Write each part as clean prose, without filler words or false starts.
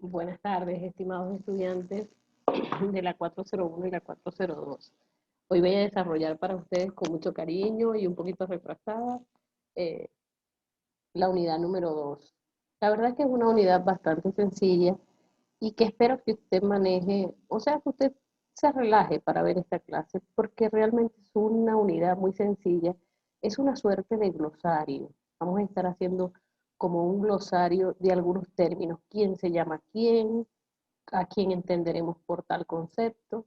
Buenas tardes, estimados estudiantes de la 401 y la 402. Hoy voy a desarrollar para ustedes con mucho cariño y un poquito retrasada eh, la unidad número 2. La verdad es que es una unidad bastante sencilla y que espero que usted maneje, o sea, que usted se relaje para ver esta clase, porque realmente es una unidad muy sencilla, es una suerte de glosario. Vamos a estar haciendo como un glosario de algunos términos, quién se llama quién, a quién entenderemos por tal concepto,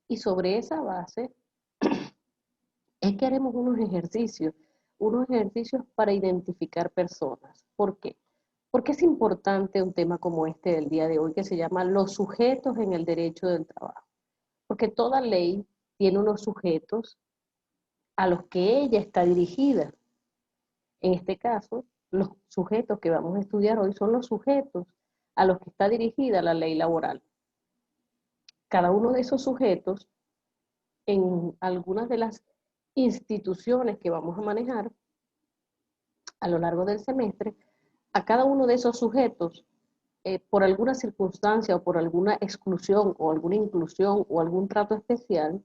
y sobre esa base es que haremos unos ejercicios para identificar personas. ¿Por qué? Porque es importante un tema como este del día de hoy que se llama los sujetos en el derecho del trabajo. Porque toda ley tiene unos sujetos a los que ella está dirigida. En este caso, los sujetos que vamos a estudiar hoy son los sujetos a los que está dirigida la ley laboral. Cada uno de esos sujetos en algunas de las instituciones que vamos a manejar a lo largo del semestre, a cada uno de esos sujetos, por alguna circunstancia o por alguna exclusión o alguna inclusión o algún trato especial,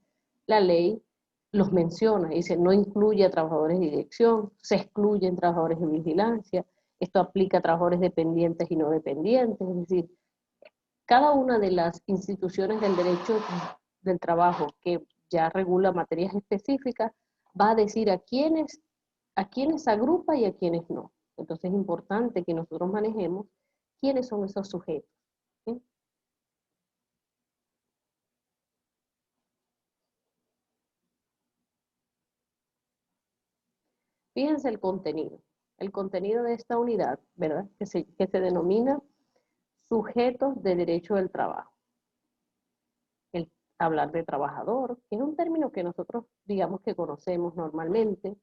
la ley los menciona y dice no incluye a trabajadores de dirección, se excluyen trabajadores de vigilancia, esto aplica a trabajadores dependientes y no dependientes, es decir, cada una de las instituciones del derecho del trabajo que ya regula materias específicas va a decir a quiénes agrupa y a quiénes no. Entonces es importante que nosotros manejemos quiénes son esos sujetos. ¿Sí? Fíjense el contenido de esta unidad, ¿verdad? Que se denomina sujetos de derecho del trabajo. El hablar de trabajador, que es un término que nosotros digamos que conocemos normalmente,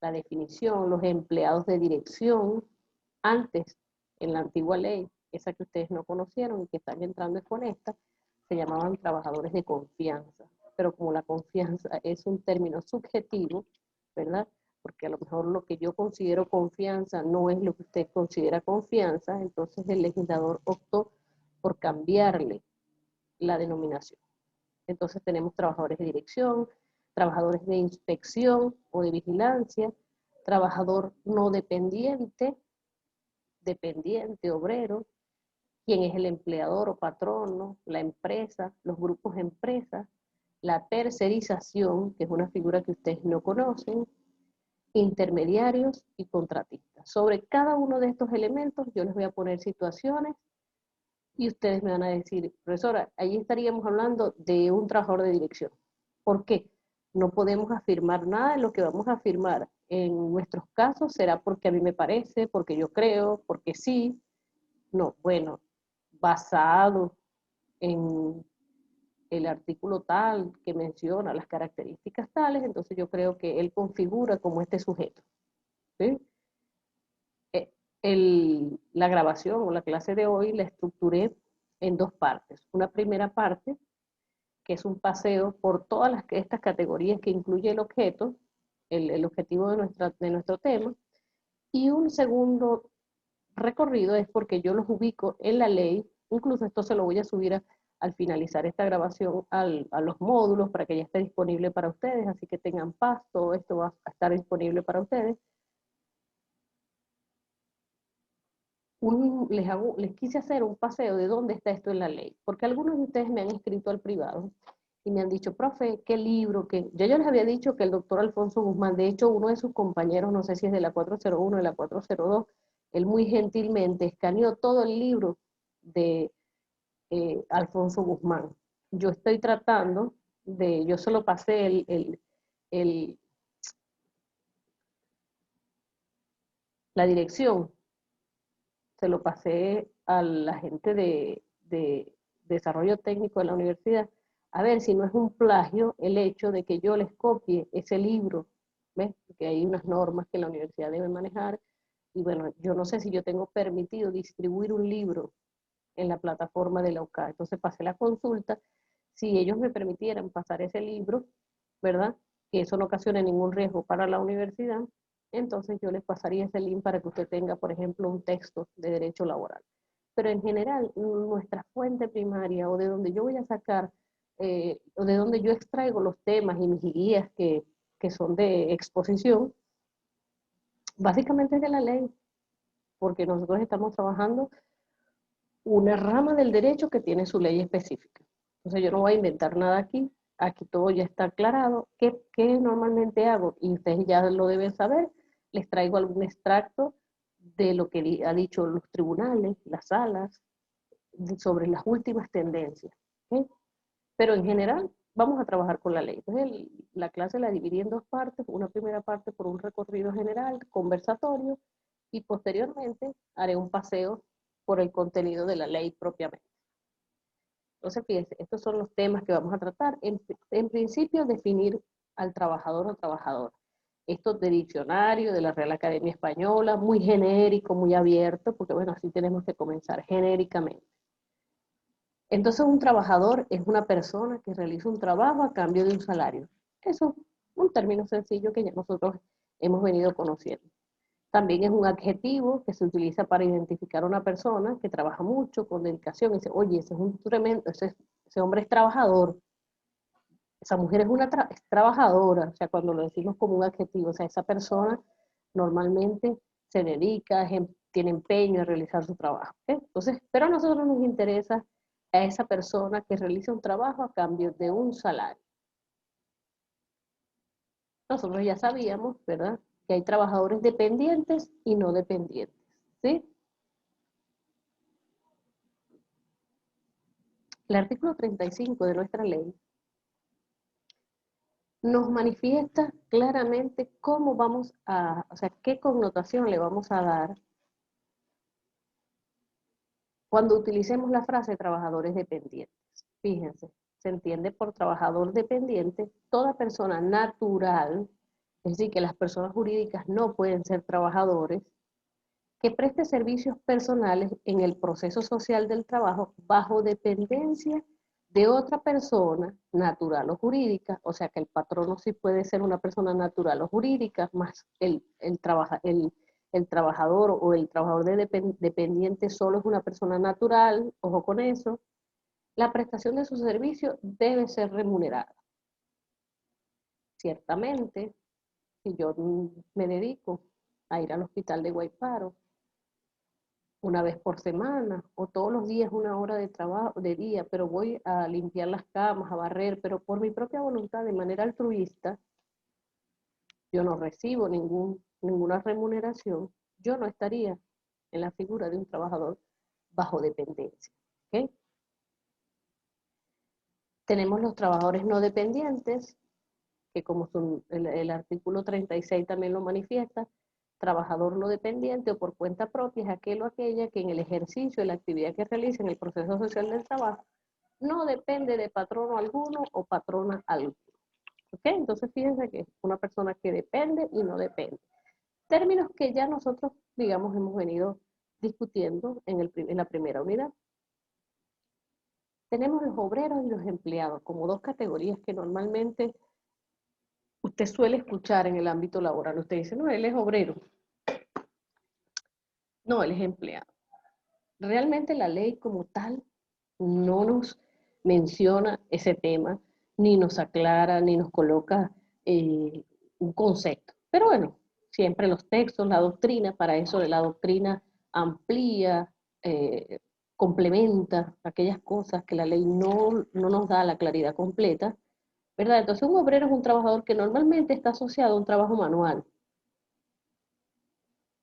la definición, los empleados de dirección, antes, en la antigua ley, esa que ustedes no conocieron y que están entrando con esta, se llamaban trabajadores de confianza. Pero como la confianza es un término subjetivo, ¿verdad? Porque a lo mejor lo que yo considero confianza no es lo que usted considera confianza, entonces el legislador optó por cambiarle la denominación. Entonces tenemos trabajadores de dirección, trabajadores de inspección o de vigilancia, trabajador no dependiente, dependiente, obrero, quién es el empleador o patrono, la empresa, los grupos de empresas, la tercerización, que es una figura que ustedes no conocen, intermediarios y contratistas. Sobre cada uno de estos elementos yo les voy a poner situaciones y ustedes me van a decir, profesora, allí estaríamos hablando de un trabajador de dirección. ¿Por qué? No podemos afirmar nada de lo que vamos a afirmar en nuestros casos, será porque a mí me parece, porque yo creo, porque sí. No, bueno, basado en el artículo tal que menciona las características tales, entonces yo creo que él configura como este sujeto. ¿Sí? La grabación o la clase de hoy la estructuré en dos partes. Una primera parte, que es un paseo por todas estas categorías que incluye el objeto, el objetivo de nuestro tema, y un segundo recorrido es porque yo los ubico en la ley, incluso esto se lo voy a subir al finalizar esta grabación a los módulos para que ya esté disponible para ustedes, así que tengan paz, todo esto va a estar disponible para ustedes. Les quise hacer un paseo de dónde está esto en la ley, porque algunos de ustedes me han escrito al privado y me han dicho, profe, ¿qué libro? Yo les había dicho que el doctor Alfonso Guzmán, de hecho uno de sus compañeros, no sé si es de la 401 o de la 402, él muy gentilmente escaneó todo el libro de Alfonso Guzmán. Yo estoy tratando yo solo pasé el, la dirección, se lo pasé a la gente de desarrollo técnico de la universidad, a ver si no es un plagio el hecho de que yo les copie ese libro, ¿ves? Porque hay unas normas que la universidad debe manejar, y bueno, yo no sé si yo tengo permitido distribuir un libro en la plataforma de la UCA, entonces pasé la consulta, si ellos me permitieran pasar ese libro, ¿verdad? Que eso no ocasione ningún riesgo para la universidad, entonces yo les pasaría ese link para que usted tenga, por ejemplo, un texto de derecho laboral. pero en general nuestra fuente primaria o de donde yo voy a sacar, o de donde yo extraigo los temas y mis guías que son de exposición, básicamente es de la ley, porque nosotros estamos trabajando una rama del derecho que tiene su ley específica. Entonces yo no voy a inventar nada aquí, aquí todo ya está aclarado. ¿Qué normalmente hago? Y ustedes ya lo deben saber, les traigo algún extracto de lo que ha dicho los tribunales, las salas, sobre las últimas tendencias. ¿Okay? Pero en general vamos a trabajar con la ley. Entonces la clase la dividí en dos partes, una primera parte por un recorrido general, conversatorio, y posteriormente haré un paseo por el contenido de la ley propiamente. Entonces, fíjense, estos son los temas que vamos a tratar. En principio, definir al trabajador o trabajadora. Esto de diccionario, de la Real Academia Española, muy genérico, muy abierto, porque bueno, así tenemos que comenzar genéricamente. Entonces, un trabajador es una persona que realiza un trabajo a cambio de un salario. Eso es un término sencillo que ya nosotros hemos venido conociendo. También es un adjetivo que se utiliza para identificar a una persona que trabaja mucho, con dedicación, y dice, oye, ese es un tremendo, ese hombre es trabajador, esa mujer es trabajadora, o sea, cuando lo decimos como un adjetivo, o sea, esa persona normalmente se dedica, tiene empeño en realizar su trabajo. ¿Okay? Entonces, pero a nosotros nos interesa a esa persona que realiza un trabajo a cambio de un salario. Nosotros ya sabíamos, ¿verdad?, que hay trabajadores dependientes y no dependientes, ¿sí? El artículo 35 de nuestra ley nos manifiesta claramente cómo vamos a, o sea, qué connotación le vamos a dar cuando utilicemos la frase trabajadores dependientes. Fíjense, se entiende por trabajador dependiente toda persona natural, es decir, que las personas jurídicas no pueden ser trabajadores, que preste servicios personales en el proceso social del trabajo bajo dependencia de otra persona natural o jurídica, o sea que el patrono sí puede ser una persona natural o jurídica, más el trabajador o el trabajador dependiente solo es una persona natural, ojo con eso. La prestación de su servicio debe ser remunerada. Ciertamente, si yo me dedico a ir al hospital de Guayparo una vez por semana, o todos los días una hora de trabajo, de día, pero voy a limpiar las camas, a barrer, pero por mi propia voluntad, de manera altruista, yo no recibo ninguna remuneración, yo no estaría en la figura de un trabajador bajo dependencia. ¿Okay? Tenemos los trabajadores no dependientes, que como el artículo 36 también lo manifiesta, trabajador no dependiente o por cuenta propia es aquel o aquella que en el ejercicio de la actividad que realiza en el proceso social del trabajo no depende de patrono alguno o patrona alguna. ¿Ok? Entonces fíjense que es una persona que depende y no depende. Términos que ya nosotros, digamos, hemos venido discutiendo en la primera unidad. Tenemos los obreros y los empleados como dos categorías que normalmente usted suele escuchar en el ámbito laboral. Usted dice, no, él es obrero. No, él es empleado. Realmente la ley como tal no nos menciona ese tema, ni nos aclara, ni nos coloca un concepto. Pero bueno, siempre los textos, la doctrina, para eso la doctrina amplía, complementa aquellas cosas que la ley no nos da la claridad completa, ¿verdad? Entonces un obrero es un trabajador que normalmente está asociado a un trabajo manual.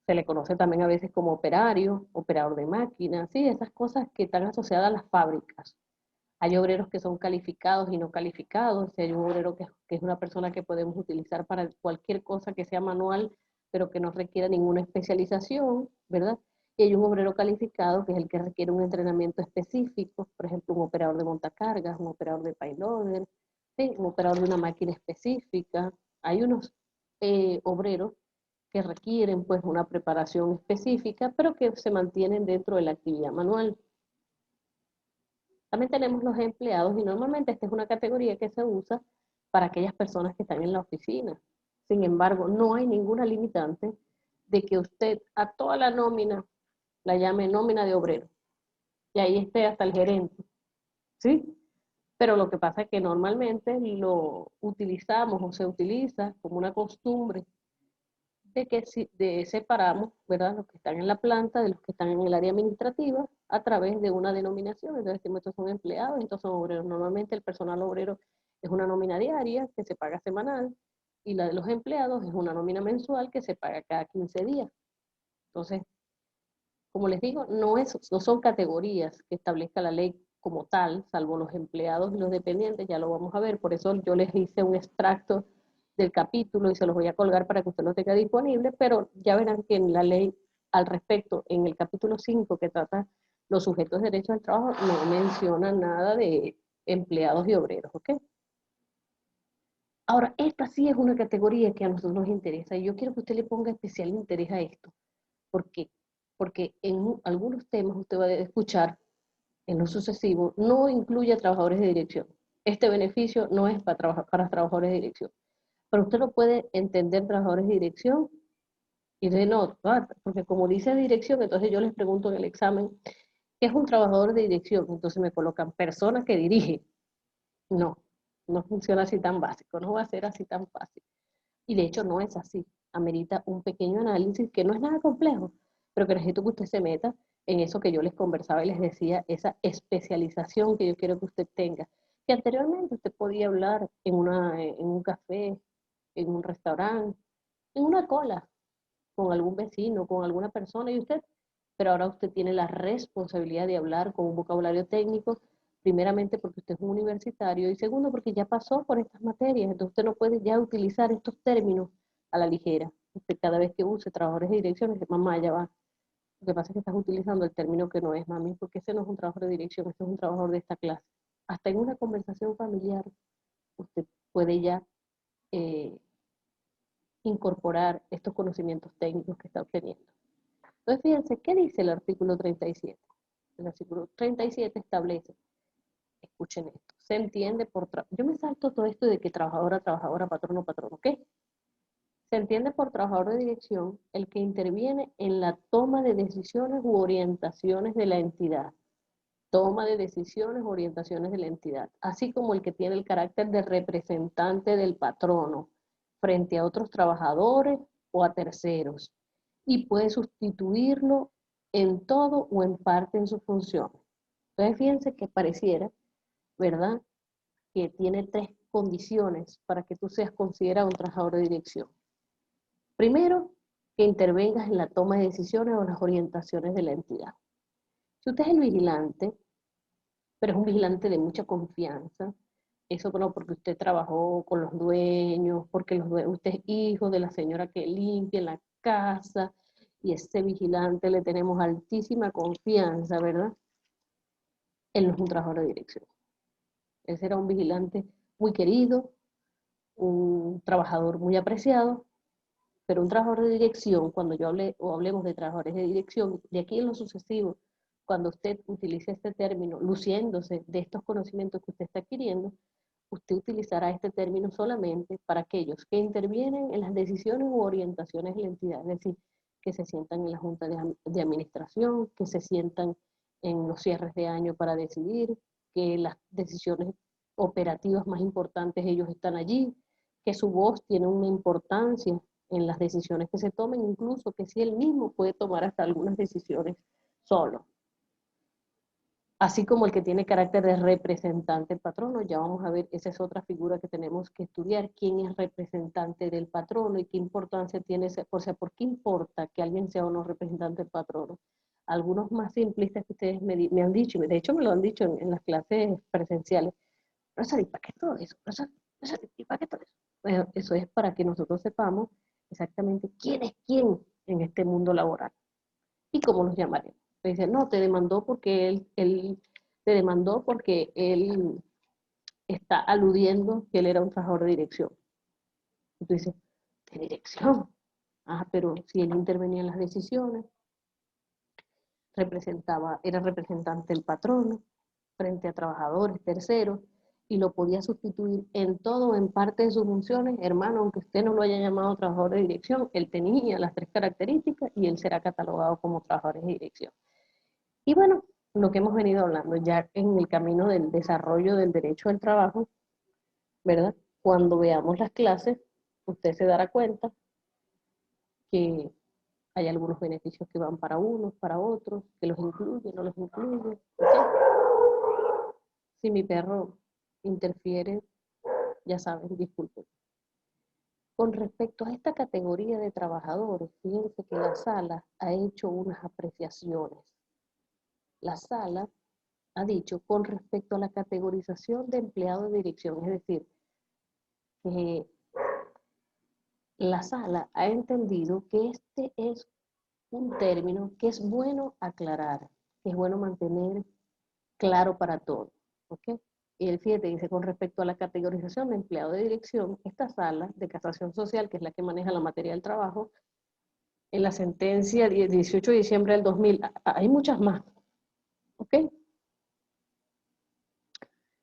Se le conoce también a veces como operario, operador de máquinas, ¿sí? Esas cosas que están asociadas a las fábricas. Hay obreros que son calificados y no calificados. Hay un obrero que es una persona que podemos utilizar para cualquier cosa que sea manual, pero que no requiera ninguna especialización, ¿verdad? Y hay un obrero calificado que es el que requiere un entrenamiento específico, por ejemplo, un operador de montacargas, un operador de payloader, ¿sí? Un operador de una máquina específica. Hay unos obreros que requieren pues una preparación específica, pero que se mantienen dentro de la actividad manual. También tenemos los empleados y normalmente esta es una categoría que se usa para aquellas personas que están en la oficina. Sin embargo, no hay ninguna limitante de que usted a toda la nómina la llame nómina de obrero. y ahí esté hasta el gerente, ¿sí? Pero lo que pasa es que normalmente lo utilizamos o se utiliza como una costumbre de que separamos, ¿verdad?, los que están en la planta de los que están en el área administrativa a través de una denominación. Entonces decimos, estos son empleados, estos son obreros. Normalmente el personal obrero es una nómina diaria que se paga semanal y la de los empleados es una nómina mensual que se paga cada 15 días. Entonces, como les digo, no son categorías que establezca la ley como tal, salvo los empleados y los dependientes, ya lo vamos a ver. Por eso yo les hice un extracto del capítulo y se los voy a colgar para que usted lo tenga disponible, pero ya verán que en la ley al respecto, en el capítulo 5 que trata los sujetos de derecho al trabajo, no menciona nada de empleados y obreros, ¿ok? Ahora, esta sí es una categoría que a nosotros nos interesa y yo quiero que usted le ponga especial interés a esto. ¿Por qué? Porque en algunos temas usted va a escuchar en lo sucesivo, no incluye a trabajadores de dirección. Este beneficio no es para trabajadores de dirección. Pero usted no puede entender trabajadores de dirección y de no, porque como dice dirección, entonces yo les pregunto en el examen, ¿qué es un trabajador de dirección? Entonces me colocan personas que dirigen. No, no funciona así tan básico, no va a ser así tan fácil. Y de hecho no es así. Amerita un pequeño análisis que no es nada complejo, pero que necesito que usted se meta en eso que yo les conversaba y les decía, esa especialización que yo quiero que usted tenga. Que anteriormente usted podía hablar en un café, en un restaurante, en una cola, con algún vecino, con alguna persona, y usted, pero ahora usted tiene la responsabilidad de hablar con un vocabulario técnico, primeramente porque usted es un universitario, y segundo porque ya pasó por estas materias, entonces usted no puede ya utilizar estos términos a la ligera. Usted cada vez que use trabajadores de dirección, dice, mamá, ya va. Lo que pasa es que estás utilizando el término que no es, mami, porque ese no es un trabajador de dirección, ese es un trabajador de esta clase. Hasta en una conversación familiar, usted puede ya eh, incorporar estos conocimientos técnicos que está obteniendo. Entonces, fíjense, ¿qué dice el artículo 37? El artículo 37 establece, escuchen esto, se entiende yo me salto todo esto de que trabajadora, trabajadora, patrono, patrono, ¿qué? Se entiende por trabajador de dirección el que interviene en la toma de decisiones u orientaciones de la entidad. Toma de decisiones u orientaciones de la entidad, así como el que tiene el carácter de representante del patrono frente a otros trabajadores o a terceros, y puede sustituirlo en todo o en parte en sus funciones. Entonces, fíjense que pareciera, ¿verdad?, que tiene tres condiciones para que tú seas considerado un trabajador de dirección. Primero, que intervengas en la toma de decisiones o las orientaciones de la entidad. Si usted es el vigilante, pero es un vigilante de mucha confianza, eso no porque usted trabajó con los dueños, porque usted es hijo de la señora que limpia la casa, y ese vigilante le tenemos altísima confianza, ¿verdad? Él no es un trabajador de dirección. Él será un vigilante muy querido, un trabajador muy apreciado, pero un trabajador de dirección, cuando yo hable o hablemos de trabajadores de dirección, de aquí en lo sucesivo, cuando usted utilice este término, luciéndose de estos conocimientos que usted está adquiriendo, usted utilizará este término solamente para aquellos que intervienen en las decisiones u orientaciones de la entidad, es decir, que se sientan en la junta de administración, que se sientan en los cierres de año para decidir, que las decisiones operativas más importantes ellos están allí, que su voz tiene una importancia en las decisiones que se tomen, incluso que si él mismo puede tomar hasta algunas decisiones solo. Así como el que tiene carácter de representante del patrono, ya vamos a ver, esa es otra figura que tenemos que estudiar, quién es representante del patrono y qué importancia tiene, o sea, ¿por qué importa que alguien sea o no representante del patrono? Algunos más simplistas que ustedes me han dicho, y de hecho me lo han dicho en las clases presenciales, Rosario, ¿para qué todo eso? Rosario, ¿para qué todo eso? Bueno, eso es para que nosotros sepamos exactamente quién es quién en este mundo laboral y cómo los llamaremos. Me dice, no, te demandó porque él te demandó porque él está aludiendo que él era un trabajador de dirección. Y tú dices, ¿de dirección? Ah, pero si él intervenía en las decisiones, era representante del patrono frente a trabajadores, terceros, y lo podía sustituir en todo o en parte de sus funciones, hermano, aunque usted no lo haya llamado trabajador de dirección, él tenía las tres características y él será catalogado como trabajador de dirección. Y bueno, lo que hemos venido hablando ya en el camino del desarrollo del derecho al trabajo, ¿verdad? Cuando veamos las clases, usted se dará cuenta que hay algunos beneficios que van para unos, para otros, que los incluyen, no los incluyen. Si mi perro interfiere, ya saben, disculpen. Con respecto a esta categoría de trabajadores, fíjense que la sala ha hecho unas apreciaciones. La sala ha dicho con respecto a la categorización de empleado de dirección, es decir, que la sala ha entendido que este es un término que es bueno aclarar, que es bueno mantener claro para todos, ¿ok? Y el 7 dice, con respecto a la categorización de empleado de dirección, esta sala de casación social, que es la que maneja la materia del trabajo, en la sentencia 18 de diciembre del 2000, hay muchas más, ¿ok?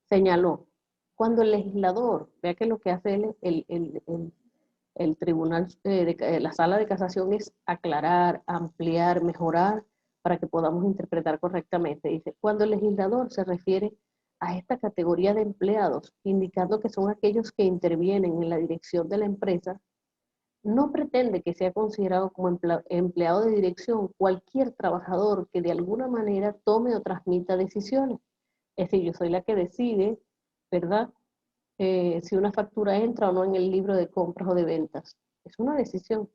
Señaló, cuando el legislador, vea que lo que hace el tribunal, la sala de casación es aclarar, ampliar, mejorar, para que podamos interpretar correctamente. Dice, cuando el legislador se refiere a esta categoría de empleados, indicando que son aquellos que intervienen en la dirección de la empresa, no pretende que sea considerado como empleado de dirección cualquier trabajador que de alguna manera tome o transmita decisiones. Es decir, yo soy la que decide, ¿verdad? Si una factura entra o no en el libro de compras o de ventas. Es una decisión,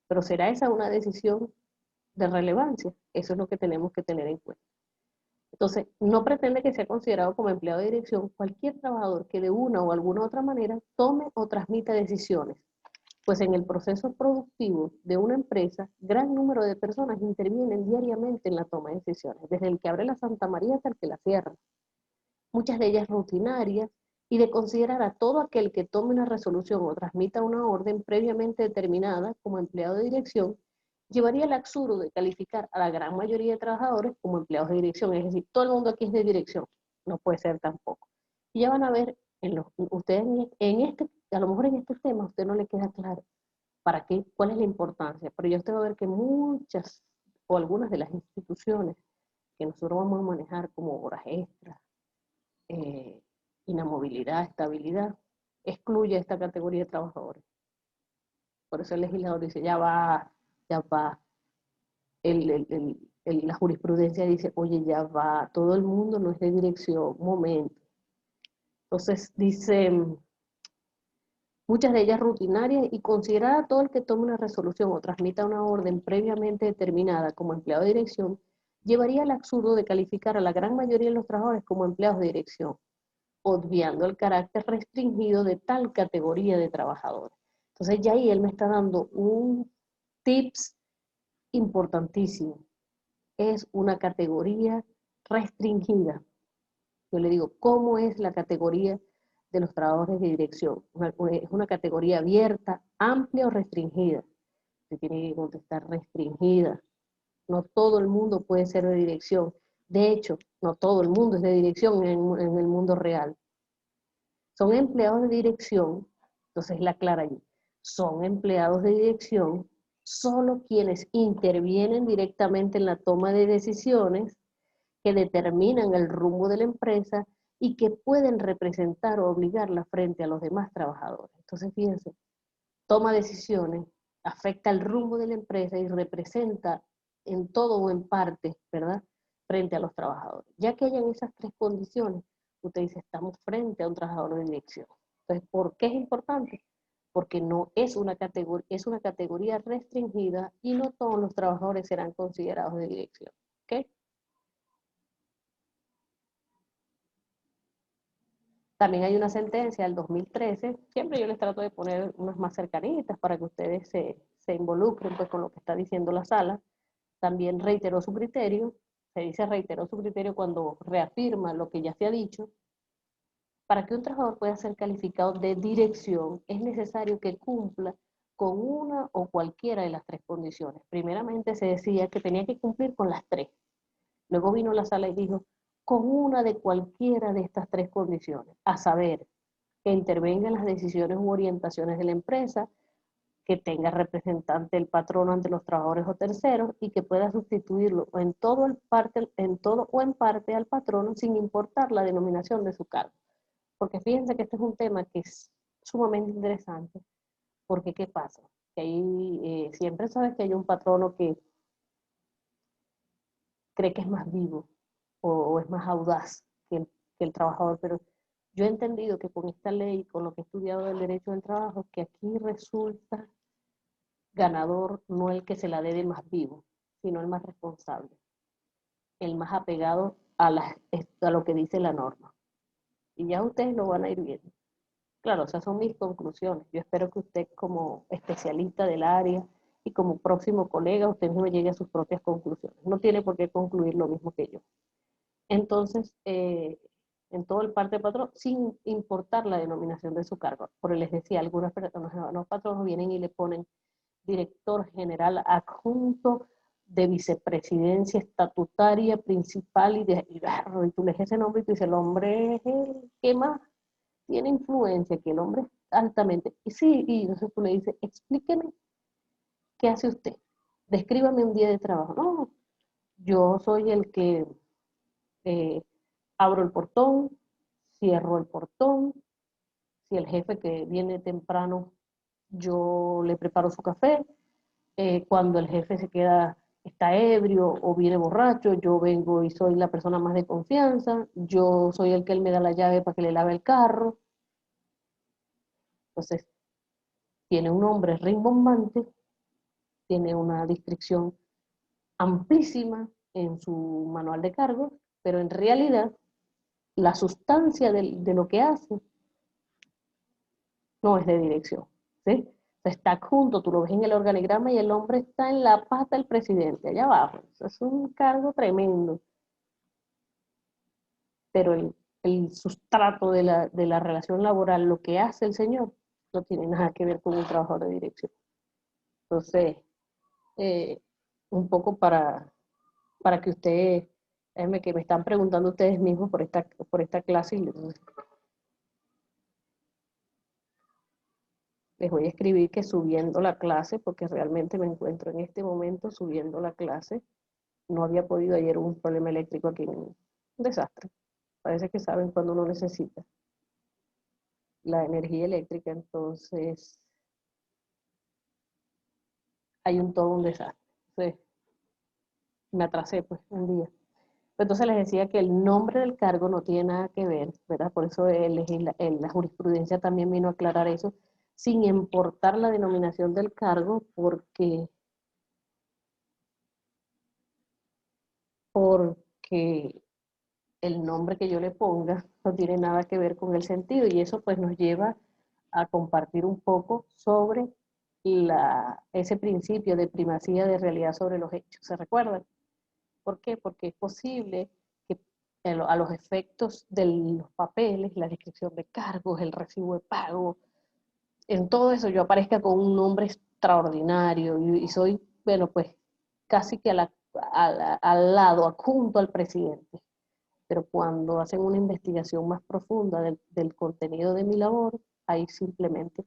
pero ¿será esa una decisión de relevancia? Eso es lo que tenemos que tener en cuenta. Entonces, no pretende que sea considerado como empleado de dirección cualquier trabajador que de una o alguna otra manera tome o transmita decisiones, pues en el proceso productivo de una empresa, gran número de personas intervienen diariamente en la toma de decisiones, desde el que abre la Santa María hasta el que la cierra. Muchas de ellas rutinarias, y de considerar a todo aquel que tome una resolución o transmita una orden previamente determinada como empleado de dirección, llevaría al absurdo de calificar a la gran mayoría de trabajadores como empleados de dirección, es decir, todo el mundo aquí es de dirección, no puede ser tampoco. Y ya van a ver, ustedes en este, a lo mejor en este tema a usted no le queda claro para qué, cuál es la importancia, pero yo usted va a ver que muchas o algunas de las instituciones que nosotros vamos a manejar como horas extras, eh, inamovilidad, estabilidad, excluye esta categoría de trabajadores. Por eso el legislador dice, ya va, ya va. La jurisprudencia dice, oye, ya va, todo el mundo no es de dirección, un momento. Entonces dice, muchas de ellas rutinarias y considerar a todo el que tome una resolución o transmita una orden previamente determinada como empleado de dirección, llevaría al absurdo de calificar a la gran mayoría de los trabajadores como empleados de dirección, obviando el carácter restringido de tal categoría de trabajadores. Entonces ya ahí él me está dando un tips importantísimo. Es una categoría restringida. Yo le digo, ¿cómo es la categoría de los trabajadores de dirección? Es una categoría abierta, amplia o restringida. Se tiene que contestar restringida. No todo el mundo puede ser de dirección. De hecho, no todo el mundo es de dirección en el mundo real. Son empleados de dirección, entonces la aclara allí, son empleados de dirección solo quienes intervienen directamente en la toma de decisiones que determinan el rumbo de la empresa y que pueden representar o obligarla frente a los demás trabajadores. Entonces, fíjense, toma decisiones, afecta el rumbo de la empresa y representa en todo o en parte, ¿verdad?, frente a los trabajadores. Ya que hayan esas tres condiciones, usted dice, estamos frente a un trabajador de dirección. Entonces, ¿por qué es importante? Porque no es una categoría, es una categoría restringida y no todos los trabajadores serán considerados de dirección. ¿Ok? También hay una sentencia del 2013, siempre yo les trato de poner unas más cercanitas para que ustedes se involucren pues, con lo que está diciendo la sala. También reiteró su criterio, se dice reiteró su criterio cuando reafirma lo que ya se ha dicho. Para que un trabajador pueda ser calificado de dirección, es necesario que cumpla con una o cualquiera de las tres condiciones. Primeramente se decía que tenía que cumplir con las tres. Luego vino la sala y dijo, con una de cualquiera de estas tres condiciones, a saber, que intervenga en las decisiones u orientaciones de la empresa, que tenga representante el patrono ante los trabajadores o terceros y que pueda sustituirlo en todo o en parte al patrono sin importar la denominación de su cargo. Porque fíjense que este es un tema que es sumamente interesante, porque ¿qué pasa? Que ahí siempre sabes que hay un patrono que cree que es más vivo o es más audaz que el trabajador, pero yo he entendido que con esta ley, con lo que he estudiado del derecho del trabajo, que aquí resulta ganador no el que se la dé de más vivo, sino el más responsable, el más apegado a lo que dice la norma. Y ya ustedes lo van a ir viendo. Claro, esas son mis conclusiones. Yo espero que usted como especialista del área y como próximo colega, usted mismo llegue a sus propias conclusiones. No tiene por qué concluir lo mismo que yo. Entonces, en todo el parte de patrón, sin importar la denominación de su cargo. Por les decía, algunas personas, los patronos vienen y le ponen director general adjunto de vicepresidencia estatutaria principal y tú lees ese nombre y tú dices, el hombre es el que más tiene influencia, que el hombre es altamente, y sí, y entonces tú le dices, explíqueme qué hace usted, descríbame un día de trabajo. No, yo soy el que eh, abro el portón, cierro el portón, si el jefe que viene temprano, yo le preparo su café, cuando el jefe está ebrio o viene borracho, yo vengo y soy la persona más de confianza, yo soy el que él me da la llave para que le lave el carro. Entonces, tiene un nombre rimbombante, tiene una descripción amplísima en su manual de cargos, pero en realidad la sustancia de lo que hace no es de dirección, ¿sí? Está adjunto, tú lo ves en el organigrama y el hombre está en la pata del presidente, allá abajo. Eso es un cargo tremendo, pero el sustrato de la relación laboral, lo que hace el señor, no tiene nada que ver con un trabajador de dirección. Entonces, eh, un poco para que ustedes, que me están preguntando ustedes mismos por esta clase, y les voy a escribir que subiendo la clase, porque realmente me encuentro en este momento subiendo la clase, no había podido, ayer hubo un problema eléctrico aquí, un desastre. Parece que saben cuando uno necesita la energía eléctrica, entonces hay todo un desastre. Entonces, me atrasé pues un día. Entonces les decía que el nombre del cargo no tiene nada que ver, ¿verdad? Por eso la jurisprudencia también vino a aclarar eso, sin importar la denominación del cargo, porque el nombre que yo le ponga no tiene nada que ver con el sentido, y eso pues nos lleva a compartir un poco sobre ese principio de primacía de realidad sobre los hechos. ¿Se recuerdan? ¿Por qué? Porque es posible que a los efectos de los papeles, la descripción de cargos, el recibo de pago, en todo eso yo aparezca con un nombre extraordinario y soy, bueno, pues casi que al lado, adjunto al presidente. Pero cuando hacen una investigación más profunda del contenido de mi labor, ahí simplemente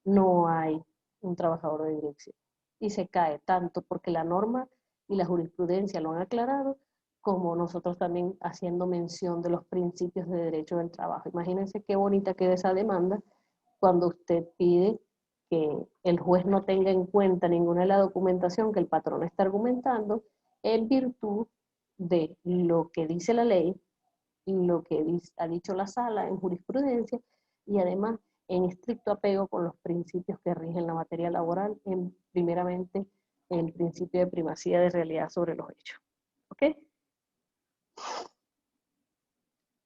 no hay un trabajador de dirección. Y se cae tanto porque la norma y la jurisprudencia lo han aclarado, como nosotros también haciendo mención de los principios de derecho del trabajo. Imagínense qué bonita queda esa demanda cuando usted pide que el juez no tenga en cuenta ninguna de la documentación que el patrón está argumentando en virtud de lo que dice la ley, lo que ha dicho la sala en jurisprudencia y además en estricto apego con los principios que rigen la materia laboral, primeramente el principio de primacía de realidad sobre los hechos. ¿Ok?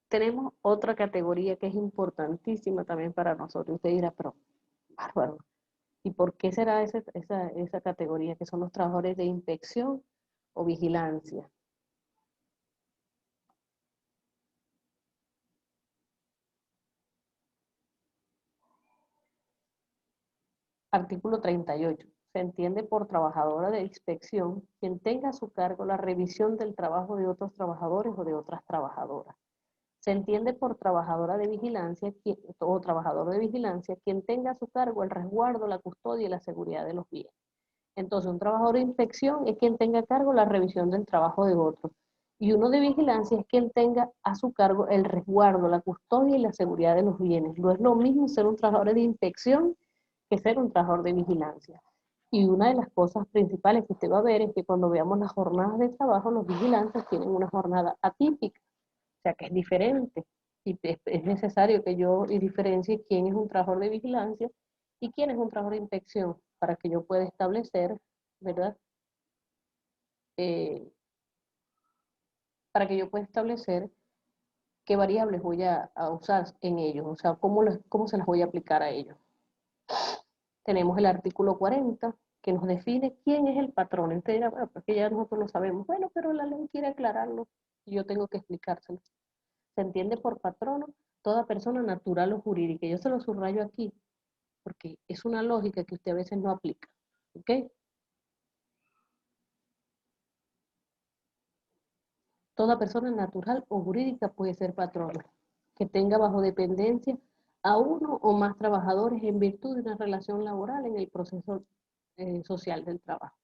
Tenemos otra categoría que es importantísima también para nosotros. Usted dirá, pero bárbaro, ¿y por qué será esa categoría que son los trabajadores de inspección o vigilancia? Artículo 38. Se entiende por trabajadora de inspección quien tenga a su cargo la revisión del trabajo de otros trabajadores o de otras trabajadoras. Se entiende por trabajadora de vigilancia o trabajador de vigilancia quien tenga a su cargo el resguardo, la custodia y la seguridad de los bienes. Entonces, un trabajador de inspección es quien tenga a cargo la revisión del trabajo de otro. Y uno de vigilancia es quien tenga a su cargo el resguardo, la custodia y la seguridad de los bienes. No es lo mismo ser un trabajador de inspección que ser un trabajador de vigilancia. Y una de las cosas principales que usted va a ver es que cuando veamos las jornadas de trabajo, los vigilantes tienen una jornada atípica, o sea que es diferente. Y es necesario que yo diferencie quién es un trabajador de vigilancia y quién es un trabajador de inspección, para que yo pueda establecer, ¿verdad? Eh, para que yo pueda establecer qué variables voy a usar en ellos, o sea, cómo se las voy a aplicar a ellos. Tenemos el artículo 40, que nos define quién es el patrón. Usted dirá, bueno, porque ya nosotros lo sabemos. Bueno, pero la ley quiere aclararlo y yo tengo que explicárselo. Se entiende por patrono toda persona natural o jurídica. Yo se lo subrayo aquí, porque es una lógica que usted a veces no aplica. ¿Ok? Toda persona natural o jurídica puede ser patrono, que tenga bajo dependencia a uno o más trabajadores en virtud de una relación laboral en el proceso social del trabajo.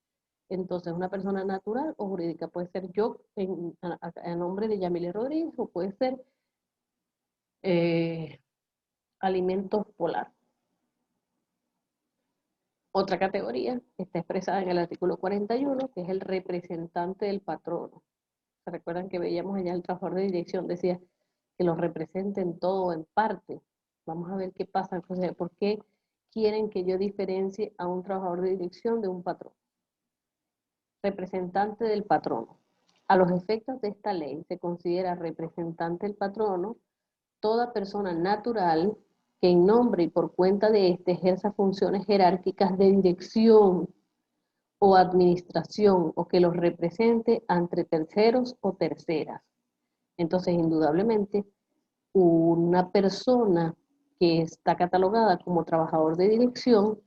Entonces, una persona natural o jurídica puede ser yo a nombre de Yamile Rodríguez o puede ser eh, Alimentos Polar. Otra categoría está expresada en el artículo 41, que es el representante del patrono. ¿Se recuerdan que veíamos allá el trabajador de dirección? Decía que los representen todo en parte. Vamos a ver qué pasa. Entonces, ¿por qué quieren que yo diferencie a un trabajador de dirección de un patrón? Representante del patrono. A los efectos de esta ley se considera representante del patrono toda persona natural que en nombre y por cuenta de éste ejerza funciones jerárquicas de dirección o administración o que los represente ante terceros o terceras. Entonces, indudablemente, una persona que está catalogada como trabajador de dirección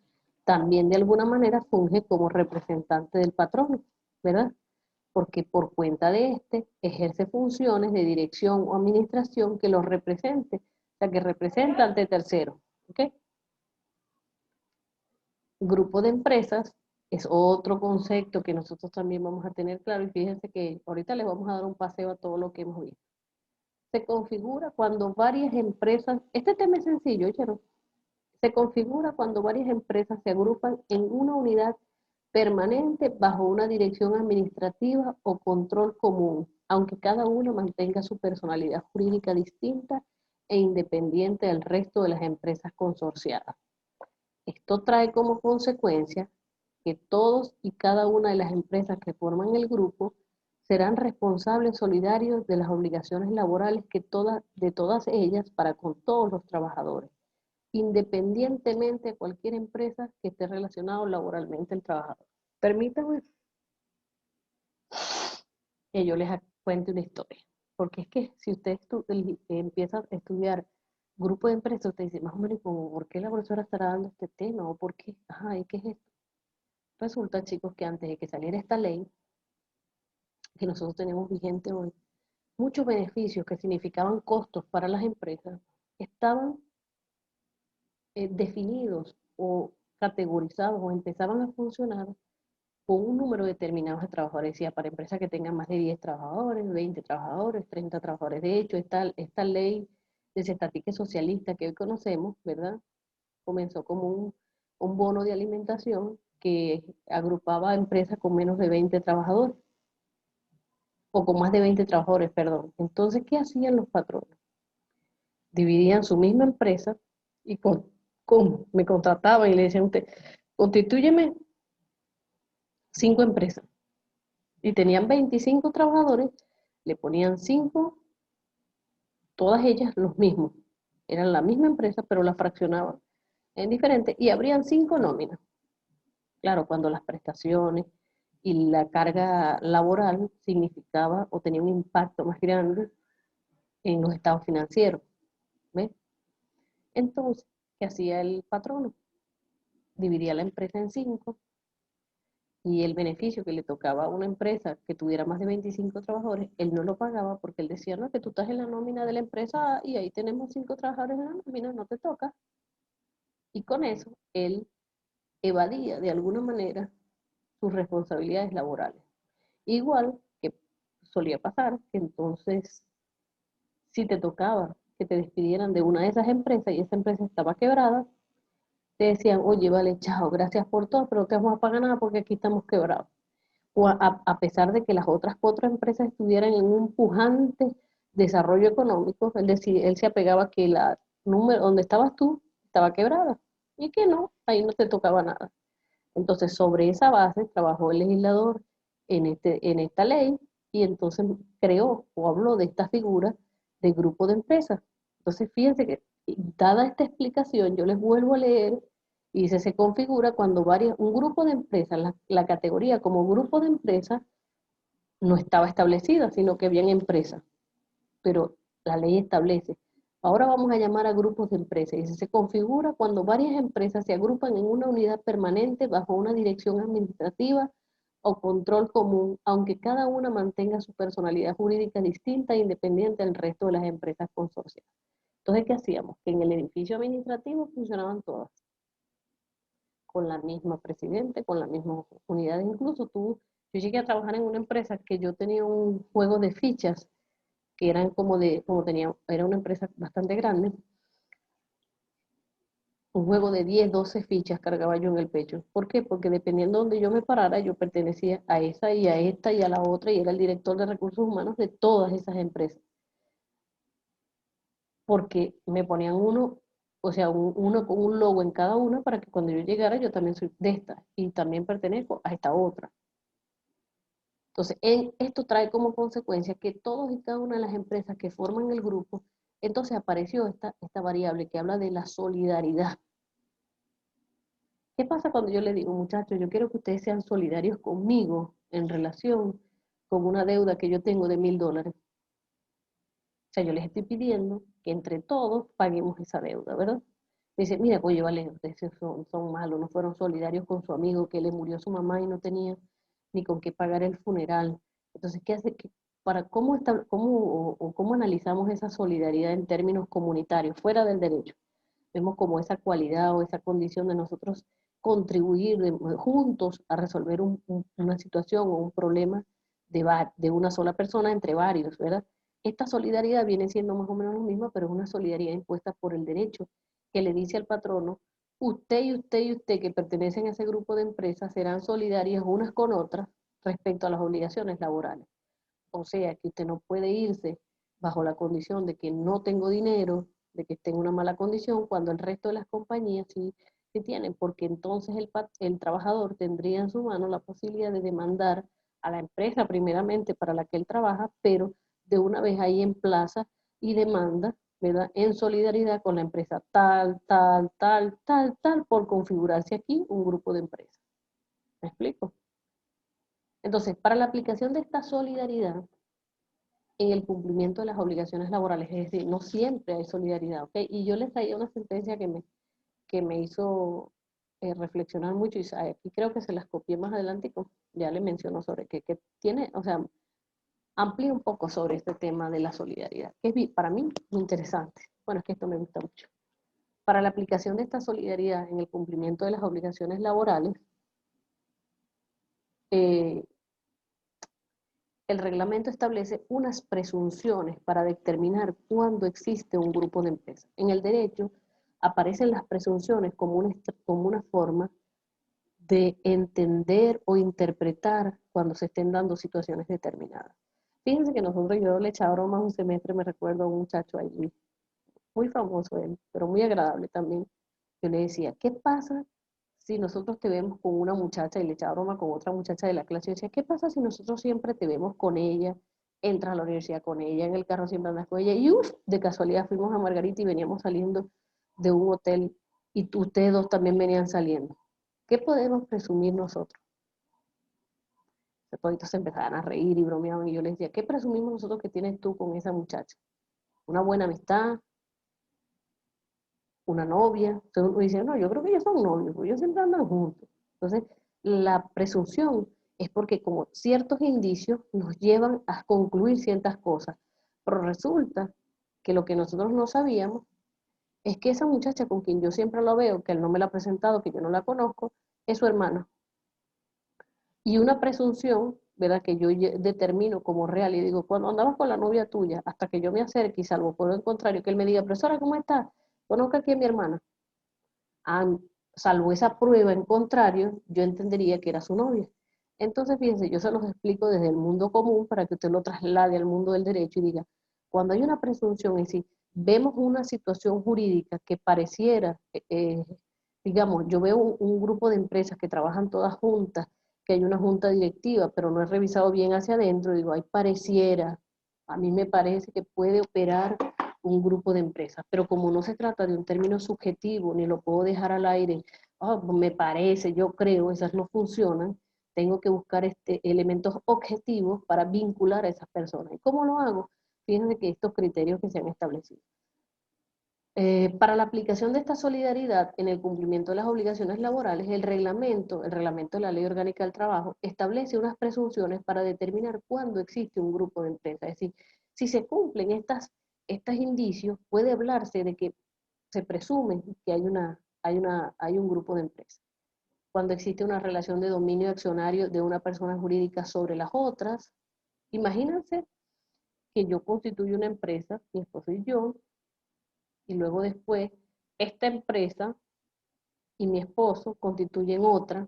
también de alguna manera funge como representante del patrón, ¿verdad? Porque por cuenta de este ejerce funciones de dirección o administración que los represente, o sea, que representa ante terceros, ¿ok? Grupo de empresas es otro concepto que nosotros también vamos a tener claro, y fíjense que ahorita les vamos a dar un paseo a todo lo que hemos visto. Se configura cuando varias empresas, este tema es sencillo, ¿oyeron? Se configura cuando varias empresas se agrupan en una unidad permanente bajo una dirección administrativa o control común, aunque cada uno mantenga su personalidad jurídica distinta e independiente del resto de las empresas consorciadas. Esto trae como consecuencia que todos y cada una de las empresas que forman el grupo serán responsables solidarios de las obligaciones laborales de todas ellas para con todos los trabajadores, independientemente de cualquier empresa que esté relacionado laboralmente al trabajador. Permítanme que yo les cuente una historia, porque es que si usted empieza a estudiar grupo de empresas, usted dice, más o menos, ¿por qué la profesora estará dando este tema? ¿O por qué? Ajá, ¿y qué es esto? Resulta, chicos, que antes de que saliera esta ley, que nosotros tenemos vigente hoy, muchos beneficios que significaban costos para las empresas estaban definidos o categorizados o empezaban a funcionar con un número determinado de trabajadores. Decía, para empresas que tengan más de 10 trabajadores, 20 trabajadores, 30 trabajadores. De hecho, esta ley de estatique socialista que hoy conocemos, ¿verdad? Comenzó como un bono de alimentación que agrupaba a empresas con menos de 20 trabajadores, o con más de 20 trabajadores, perdón. Entonces, ¿qué hacían los patrones? Dividían su misma empresa y me contrataban y le decían a usted, constitúyeme 5 empresas. Y tenían 25 trabajadores, le ponían 5, todas ellas los mismos. Eran la misma empresa, pero la fraccionaban en diferentes y habrían 5 nóminas. Claro, cuando las prestaciones y la carga laboral significaba o tenía un impacto más grande en los estados financieros. ¿Ves? Entonces, ¿qué hacía el patrono? Dividía la empresa en 5 y el beneficio que le tocaba a una empresa que tuviera más de 25 trabajadores, él no lo pagaba porque él decía, no, que tú estás en la nómina de la empresa y ahí tenemos 5 trabajadores en la nómina, no te toca. Y con eso, él evadía de alguna manera sus responsabilidades laborales. Igual que solía pasar, que entonces, si te tocaba que te despidieran de una de esas empresas y esa empresa estaba quebrada, te decían, oye, vale, chao, gracias por todo, pero no te vamos a pagar nada porque aquí estamos quebrados. O a pesar de que las otras 4 empresas estuvieran en un pujante desarrollo económico, él se apegaba a que la número donde estabas tú estaba quebrada y que no, ahí no te tocaba nada. Entonces, sobre esa base trabajó el legislador en esta ley y entonces creó o habló de esta figura de grupo de empresas. Entonces, fíjense que dada esta explicación, yo les vuelvo a leer y dice, se configura cuando un grupo de empresas, la categoría como grupo de empresas no estaba establecida, sino que habían empresas, pero la ley establece. Ahora vamos a llamar a grupos de empresas y se configura cuando varias empresas se agrupan en una unidad permanente bajo una dirección administrativa o control común, aunque cada una mantenga su personalidad jurídica distinta e independiente del resto de las empresas consorciadas. Entonces, ¿qué hacíamos? Que en el edificio administrativo funcionaban todas, con la misma presidente, con la misma unidad. Incluso yo llegué a trabajar en una empresa que yo tenía un juego de fichas que eran era una empresa bastante grande, un juego de 10, 12 fichas cargaba yo en el pecho. ¿Por qué? Porque dependiendo de donde yo me parara, yo pertenecía a esa y a esta y a la otra, y era el director de recursos humanos de todas esas empresas. Porque me ponían uno, o sea, uno con un logo en cada una para que cuando yo llegara yo también soy de esta y también pertenezco a esta otra. Entonces, esto trae como consecuencia que todos y cada una de las empresas que forman el grupo, entonces apareció esta variable que habla de la solidaridad. ¿Qué pasa cuando yo le digo, muchachos, yo quiero que ustedes sean solidarios conmigo en relación con una deuda que yo tengo de $1000? O sea, yo les estoy pidiendo que entre todos paguemos esa deuda, ¿verdad? Me dice, mira, oye, vale, ustedes son malos, no fueron solidarios con su amigo que le murió su mamá y no tenía ni con qué pagar el funeral. Entonces, ¿qué hace? ¿Cómo analizamos esa solidaridad en términos comunitarios, fuera del derecho? Vemos como esa cualidad o esa condición de nosotros contribuir juntos a resolver una situación o un problema de una sola persona entre varios, ¿verdad? Esta solidaridad viene siendo más o menos lo mismo, pero es una solidaridad impuesta por el derecho, que le dice al patrono, usted y usted y usted que pertenecen a ese grupo de empresas serán solidarias unas con otras respecto a las obligaciones laborales. O sea, que usted no puede irse bajo la condición de que no tengo dinero, de que esté en una mala condición, cuando el resto de las compañías sí tienen, porque entonces el trabajador tendría en su mano la posibilidad de demandar a la empresa primeramente para la que él trabaja, pero de una vez ahí en plaza y demanda, ¿verdad? En solidaridad con la empresa tal, tal, tal, tal, tal, por configurarse aquí un grupo de empresas. ¿Me explico? Entonces, para la aplicación de esta solidaridad, en el cumplimiento de las obligaciones laborales, es decir, no siempre hay solidaridad, ¿ok? Y yo les traía una sentencia que me hizo reflexionar mucho, y aquí creo que se las copié más adelante, y ya le menciono sobre que tiene, o sea, amplía un poco sobre este tema de la solidaridad, que es para mí muy interesante. Bueno, es que esto me gusta mucho. Para la aplicación de esta solidaridad en el cumplimiento de las obligaciones laborales, eh, el reglamento establece unas presunciones para determinar cuándo existe un grupo de empresas. En el derecho aparecen las presunciones como una forma de entender o interpretar cuando se estén dando situaciones determinadas. Fíjense que yo le echaba broma un semestre, me recuerdo a un muchacho allí, muy famoso él, pero muy agradable también. Yo le decía, ¿qué pasa si nosotros te vemos con una muchacha? Y le echaba broma con otra muchacha de la clase? Yo decía, ¿qué pasa si nosotros siempre te vemos con ella, entras a la universidad con ella, en el carro siempre andas con ella? Y de casualidad fuimos a Margarita y veníamos saliendo de un hotel y ustedes dos también venían saliendo. ¿Qué podemos presumir nosotros? Toditos se empezaban a reír y bromeaban y yo les decía, ¿qué presumimos nosotros que tienes tú con esa muchacha? ¿Una buena amistad? ¿Una novia? Entonces uno dice, no, yo creo que ellos son novios, porque ellos siempre andan juntos. Entonces, la presunción es porque como ciertos indicios nos llevan a concluir ciertas cosas, pero resulta que lo que nosotros no sabíamos es que esa muchacha con quien yo siempre lo veo, que él no me la ha presentado, que yo no la conozco, es su hermana. Y una presunción, ¿verdad? Que yo determino como real y digo, cuando andabas con la novia tuya, hasta que yo me acerque y salvo por lo contrario, que él me diga, profesora, ¿cómo estás? Conozca aquí a mi hermana. Ah, salvo esa prueba en contrario, yo entendería que era su novia. Entonces, fíjense, yo se los explico desde el mundo común para que usted lo traslade al mundo del derecho y diga, cuando hay una presunción en sí, vemos una situación jurídica que pareciera, digamos, yo veo un grupo de empresas que trabajan todas juntas, que hay una junta directiva, pero no he revisado bien hacia adentro, digo, ahí pareciera, a mí me parece que puede operar un grupo de empresas, pero como no se trata de un término subjetivo, ni lo puedo dejar al aire, oh, me parece, yo creo, esas no funcionan, tengo que buscar elementos objetivos para vincular a esas personas. ¿Y cómo lo hago? Fíjense que estos criterios que se han establecido. Para la aplicación de esta solidaridad en el cumplimiento de las obligaciones laborales, el reglamento de la Ley Orgánica del Trabajo, establece unas presunciones para determinar cuándo existe un grupo de empresas. Es decir, si se cumplen estos indicios, puede hablarse de que se presume que hay un grupo de empresas. Cuando existe una relación de dominio accionario de una persona jurídica sobre las otras, imagínense que yo constituyo una empresa, mi esposo y yo, y luego después esta empresa y mi esposo constituyen otra,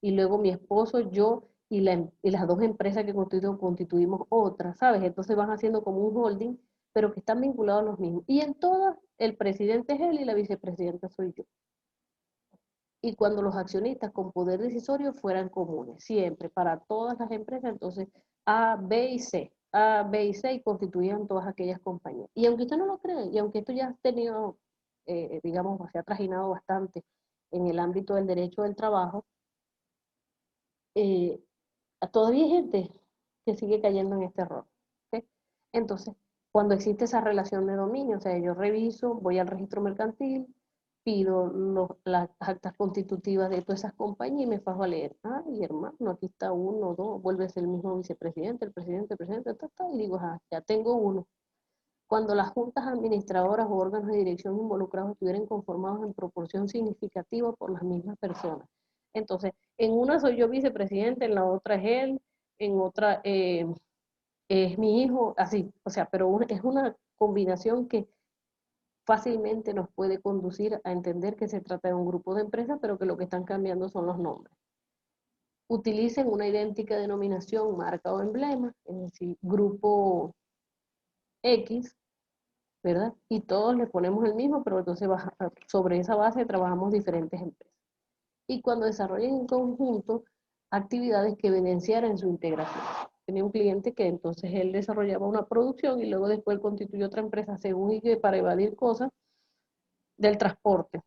y luego mi esposo, yo y las dos empresas que constituimos otra, ¿sabes? Entonces van haciendo como un holding, pero que están vinculados a los mismos. Y en todas, el presidente es él y la vicepresidenta soy yo. Y cuando los accionistas con poder decisorio fueran comunes, siempre, para todas las empresas, entonces A, B y C. A, B y C y constituían todas aquellas compañías. Y aunque usted no lo cree, y aunque esto ya ha tenido, digamos, se ha trajinado bastante en el ámbito del derecho del trabajo, eh, todavía hay gente que sigue cayendo en este error. ¿Okay? Entonces, cuando existe esa relación de dominio, o sea, yo reviso, voy al registro mercantil, pido las actas constitutivas de todas esas compañías y me fajo a leer. Ay, hermano, aquí está uno, dos, vuelve a ser el mismo vicepresidente, el presidente, y digo, ya tengo uno. Cuando las juntas administradoras o órganos de dirección involucrados estuvieran conformados en proporción significativa por las mismas personas. Entonces, en una soy yo vicepresidente, en la otra es él, en otra es mi hijo, así, o sea, pero es una combinación que fácilmente nos puede conducir a entender que se trata de un grupo de empresas, pero que lo que están cambiando son los nombres. Utilicen una idéntica denominación, marca o emblema, es decir, grupo X, ¿verdad? Y todos le ponemos el mismo, pero entonces sobre esa base trabajamos diferentes empresas. Y cuando desarrollen en conjunto actividades que evidenciaran su integración. Tenía un cliente que entonces él desarrollaba una producción y luego después constituyó otra empresa según y que para evadir cosas del transporte.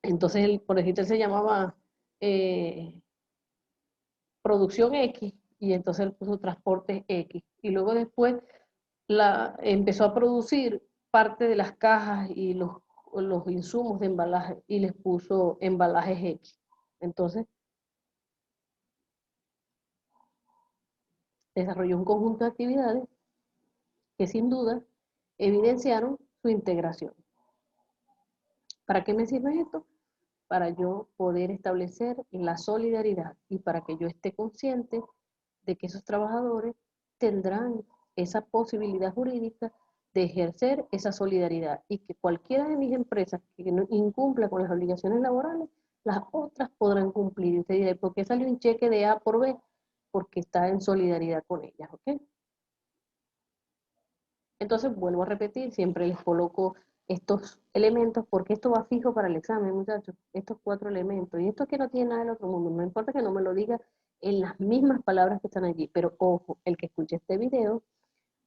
Entonces, por ejemplo, él se llamaba Producción X y entonces él puso Transporte X. Y luego después empezó a producir parte de las cajas y los insumos de embalaje y les puso embalajes X. Entonces, desarrolló un conjunto de actividades que sin duda evidenciaron su integración. ¿Para qué me sirve esto? Para yo poder establecer la solidaridad y para que yo esté consciente de que esos trabajadores tendrán esa posibilidad jurídica de ejercer esa solidaridad y que cualquiera de mis empresas que no incumpla con las obligaciones laborales, las otras podrán cumplir. Usted dirá, ¿por qué salió un cheque de A por B? Porque está en solidaridad con ellas, ¿ok? Entonces, vuelvo a repetir, siempre les coloco estos elementos, porque esto va fijo para el examen, muchachos, estos 4 elementos. Y esto que no tiene nada del otro mundo, no importa que no me lo diga en las mismas palabras que están allí, pero ojo, el que escuche este video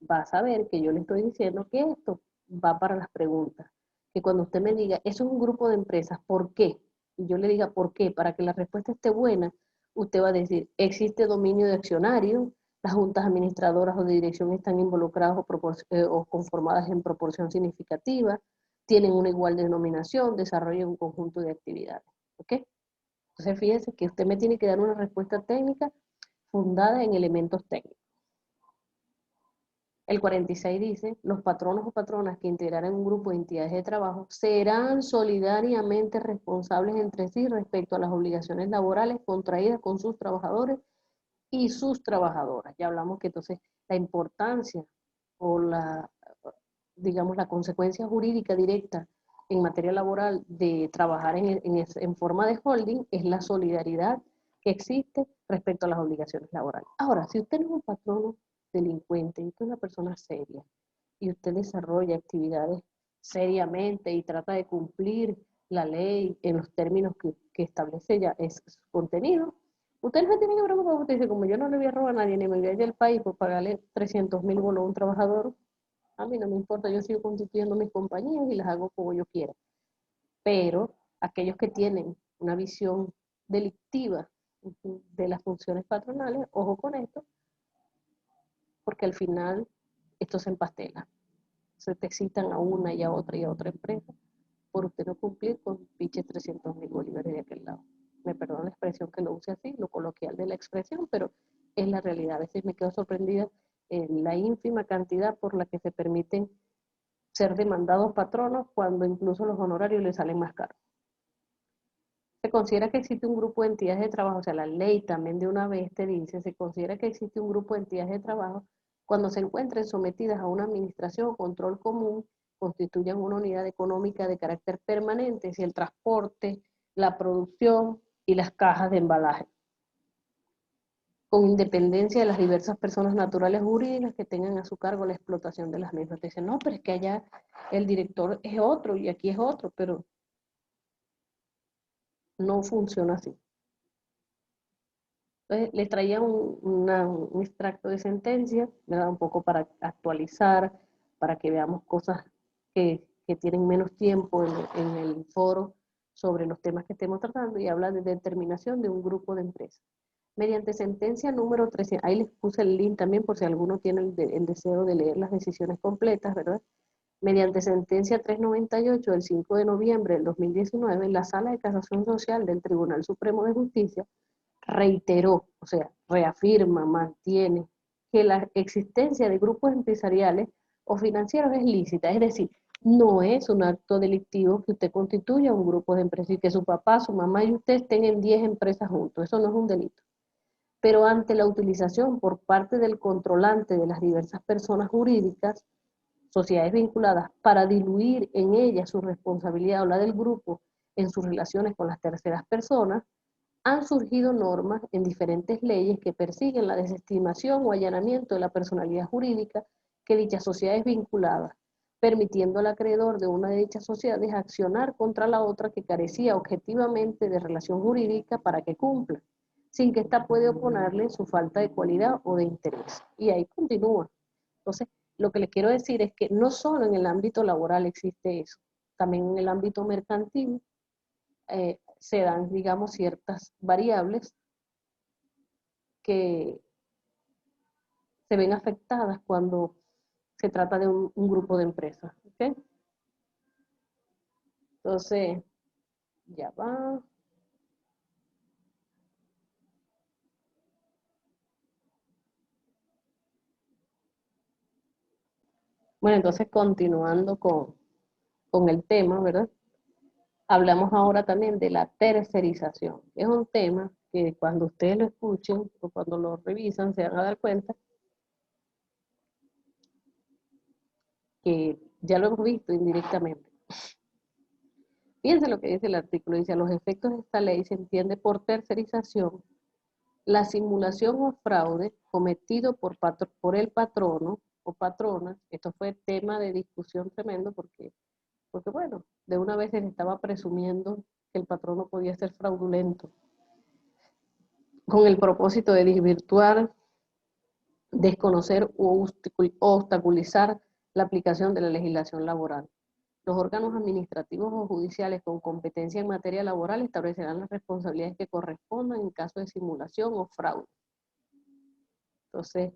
va a saber que yo le estoy diciendo que esto va para las preguntas. Que cuando usted me diga, eso es un grupo de empresas, ¿por qué? Y yo le diga, ¿por qué? Para que la respuesta esté buena, usted va a decir, existe dominio de accionario, las juntas administradoras o de dirección están involucradas o conformadas en proporción significativa, tienen una igual denominación, desarrollan un conjunto de actividades. ¿Ok? Entonces, fíjense que usted me tiene que dar una respuesta técnica fundada en elementos técnicos. El 46 dice, los patronos o patronas que integraran un grupo de entidades de trabajo serán solidariamente responsables entre sí respecto a las obligaciones laborales contraídas con sus trabajadores y sus trabajadoras. Ya hablamos que entonces la importancia o digamos, la consecuencia jurídica directa en materia laboral de trabajar en forma de holding es la solidaridad que existe respecto a las obligaciones laborales. Ahora, si usted no es un patrono delincuente, y usted es una persona seria, y usted desarrolla actividades seriamente y trata de cumplir la ley en los términos que establece ya es su contenido, usted no se tiene que preocupar. Usted dice, como yo no le voy a robar a nadie ni me voy a ir del país por pagarle 300.000 bolos a un trabajador, a mí no me importa, yo sigo constituyendo mis compañías y las hago como yo quiera. Pero aquellos que tienen una visión delictiva de las funciones patronales, ojo con esto, porque al final esto se empastela. Se te citan a una y a otra empresa por usted no cumplir con piches 300.000 bolívares de aquel lado. Me perdona la expresión que lo use así, lo coloquial de la expresión, pero es la realidad. A veces me quedo sorprendida en la ínfima cantidad por la que se permiten ser demandados patronos cuando incluso los honorarios les salen más caros. Se considera que existe un grupo de entidades de trabajo, o sea, la ley también de una vez te dice, se considera que existe un grupo de entidades de trabajo cuando se encuentren sometidas a una administración o control común, constituyan una unidad económica de carácter permanente, si el transporte, la producción y las cajas de embalaje, con independencia de las diversas personas naturales o jurídicas que tengan a su cargo la explotación de las mismas. Te dicen, no, pero es que allá el director es otro y aquí es otro, pero no funciona así. Entonces, les traía un extracto de sentencia, ¿verdad? Un poco para actualizar, para que veamos cosas que tienen menos tiempo en el foro sobre los temas que estemos tratando, y habla de determinación de un grupo de empresas. Mediante sentencia número 13, ahí les puse el link también por si alguno tiene el deseo de leer las decisiones completas, ¿verdad? Mediante sentencia 398 del 5 de noviembre del 2019, la Sala de Casación Social del Tribunal Supremo de Justicia reiteró, o sea, reafirma, mantiene que la existencia de grupos empresariales o financieros es lícita, es decir, no es un acto delictivo que usted constituya un grupo de empresas y que su papá, su mamá y usted estén en 10 empresas juntos, eso no es un delito. Pero ante la utilización por parte del controlante de las diversas personas jurídicas, sociedades vinculadas, para diluir en ellas su responsabilidad o la del grupo en sus relaciones con las terceras personas, han surgido normas en diferentes leyes que persiguen la desestimación o allanamiento de la personalidad jurídica que dichas sociedades vinculadas, permitiendo al acreedor de una de dichas sociedades accionar contra la otra que carecía objetivamente de relación jurídica para que cumpla, sin que ésta pueda oponerle su falta de cualidad o de interés. Y ahí continúa. Entonces, lo que les quiero decir es que no solo en el ámbito laboral existe eso, también en el ámbito mercantil se dan, digamos, ciertas variables que se ven afectadas cuando se trata de un grupo de empresas. ¿Okay? Entonces, ya va. Bueno, entonces continuando con el tema, ¿verdad? Hablamos ahora también de la tercerización. Es un tema que cuando ustedes lo escuchen o cuando lo revisan se van a dar cuenta que ya lo hemos visto indirectamente. Fíjense lo que dice el artículo, dice, a los efectos de esta ley se entiende por tercerización la simulación o fraude cometido por el patrono o patrona. Esto fue tema de discusión tremendo porque bueno, de una vez se estaba presumiendo que el patrono podía ser fraudulento, con el propósito de desvirtuar, desconocer o obstaculizar la aplicación de la legislación laboral. Los órganos administrativos o judiciales con competencia en materia laboral establecerán las responsabilidades que correspondan en caso de simulación o fraude. Entonces,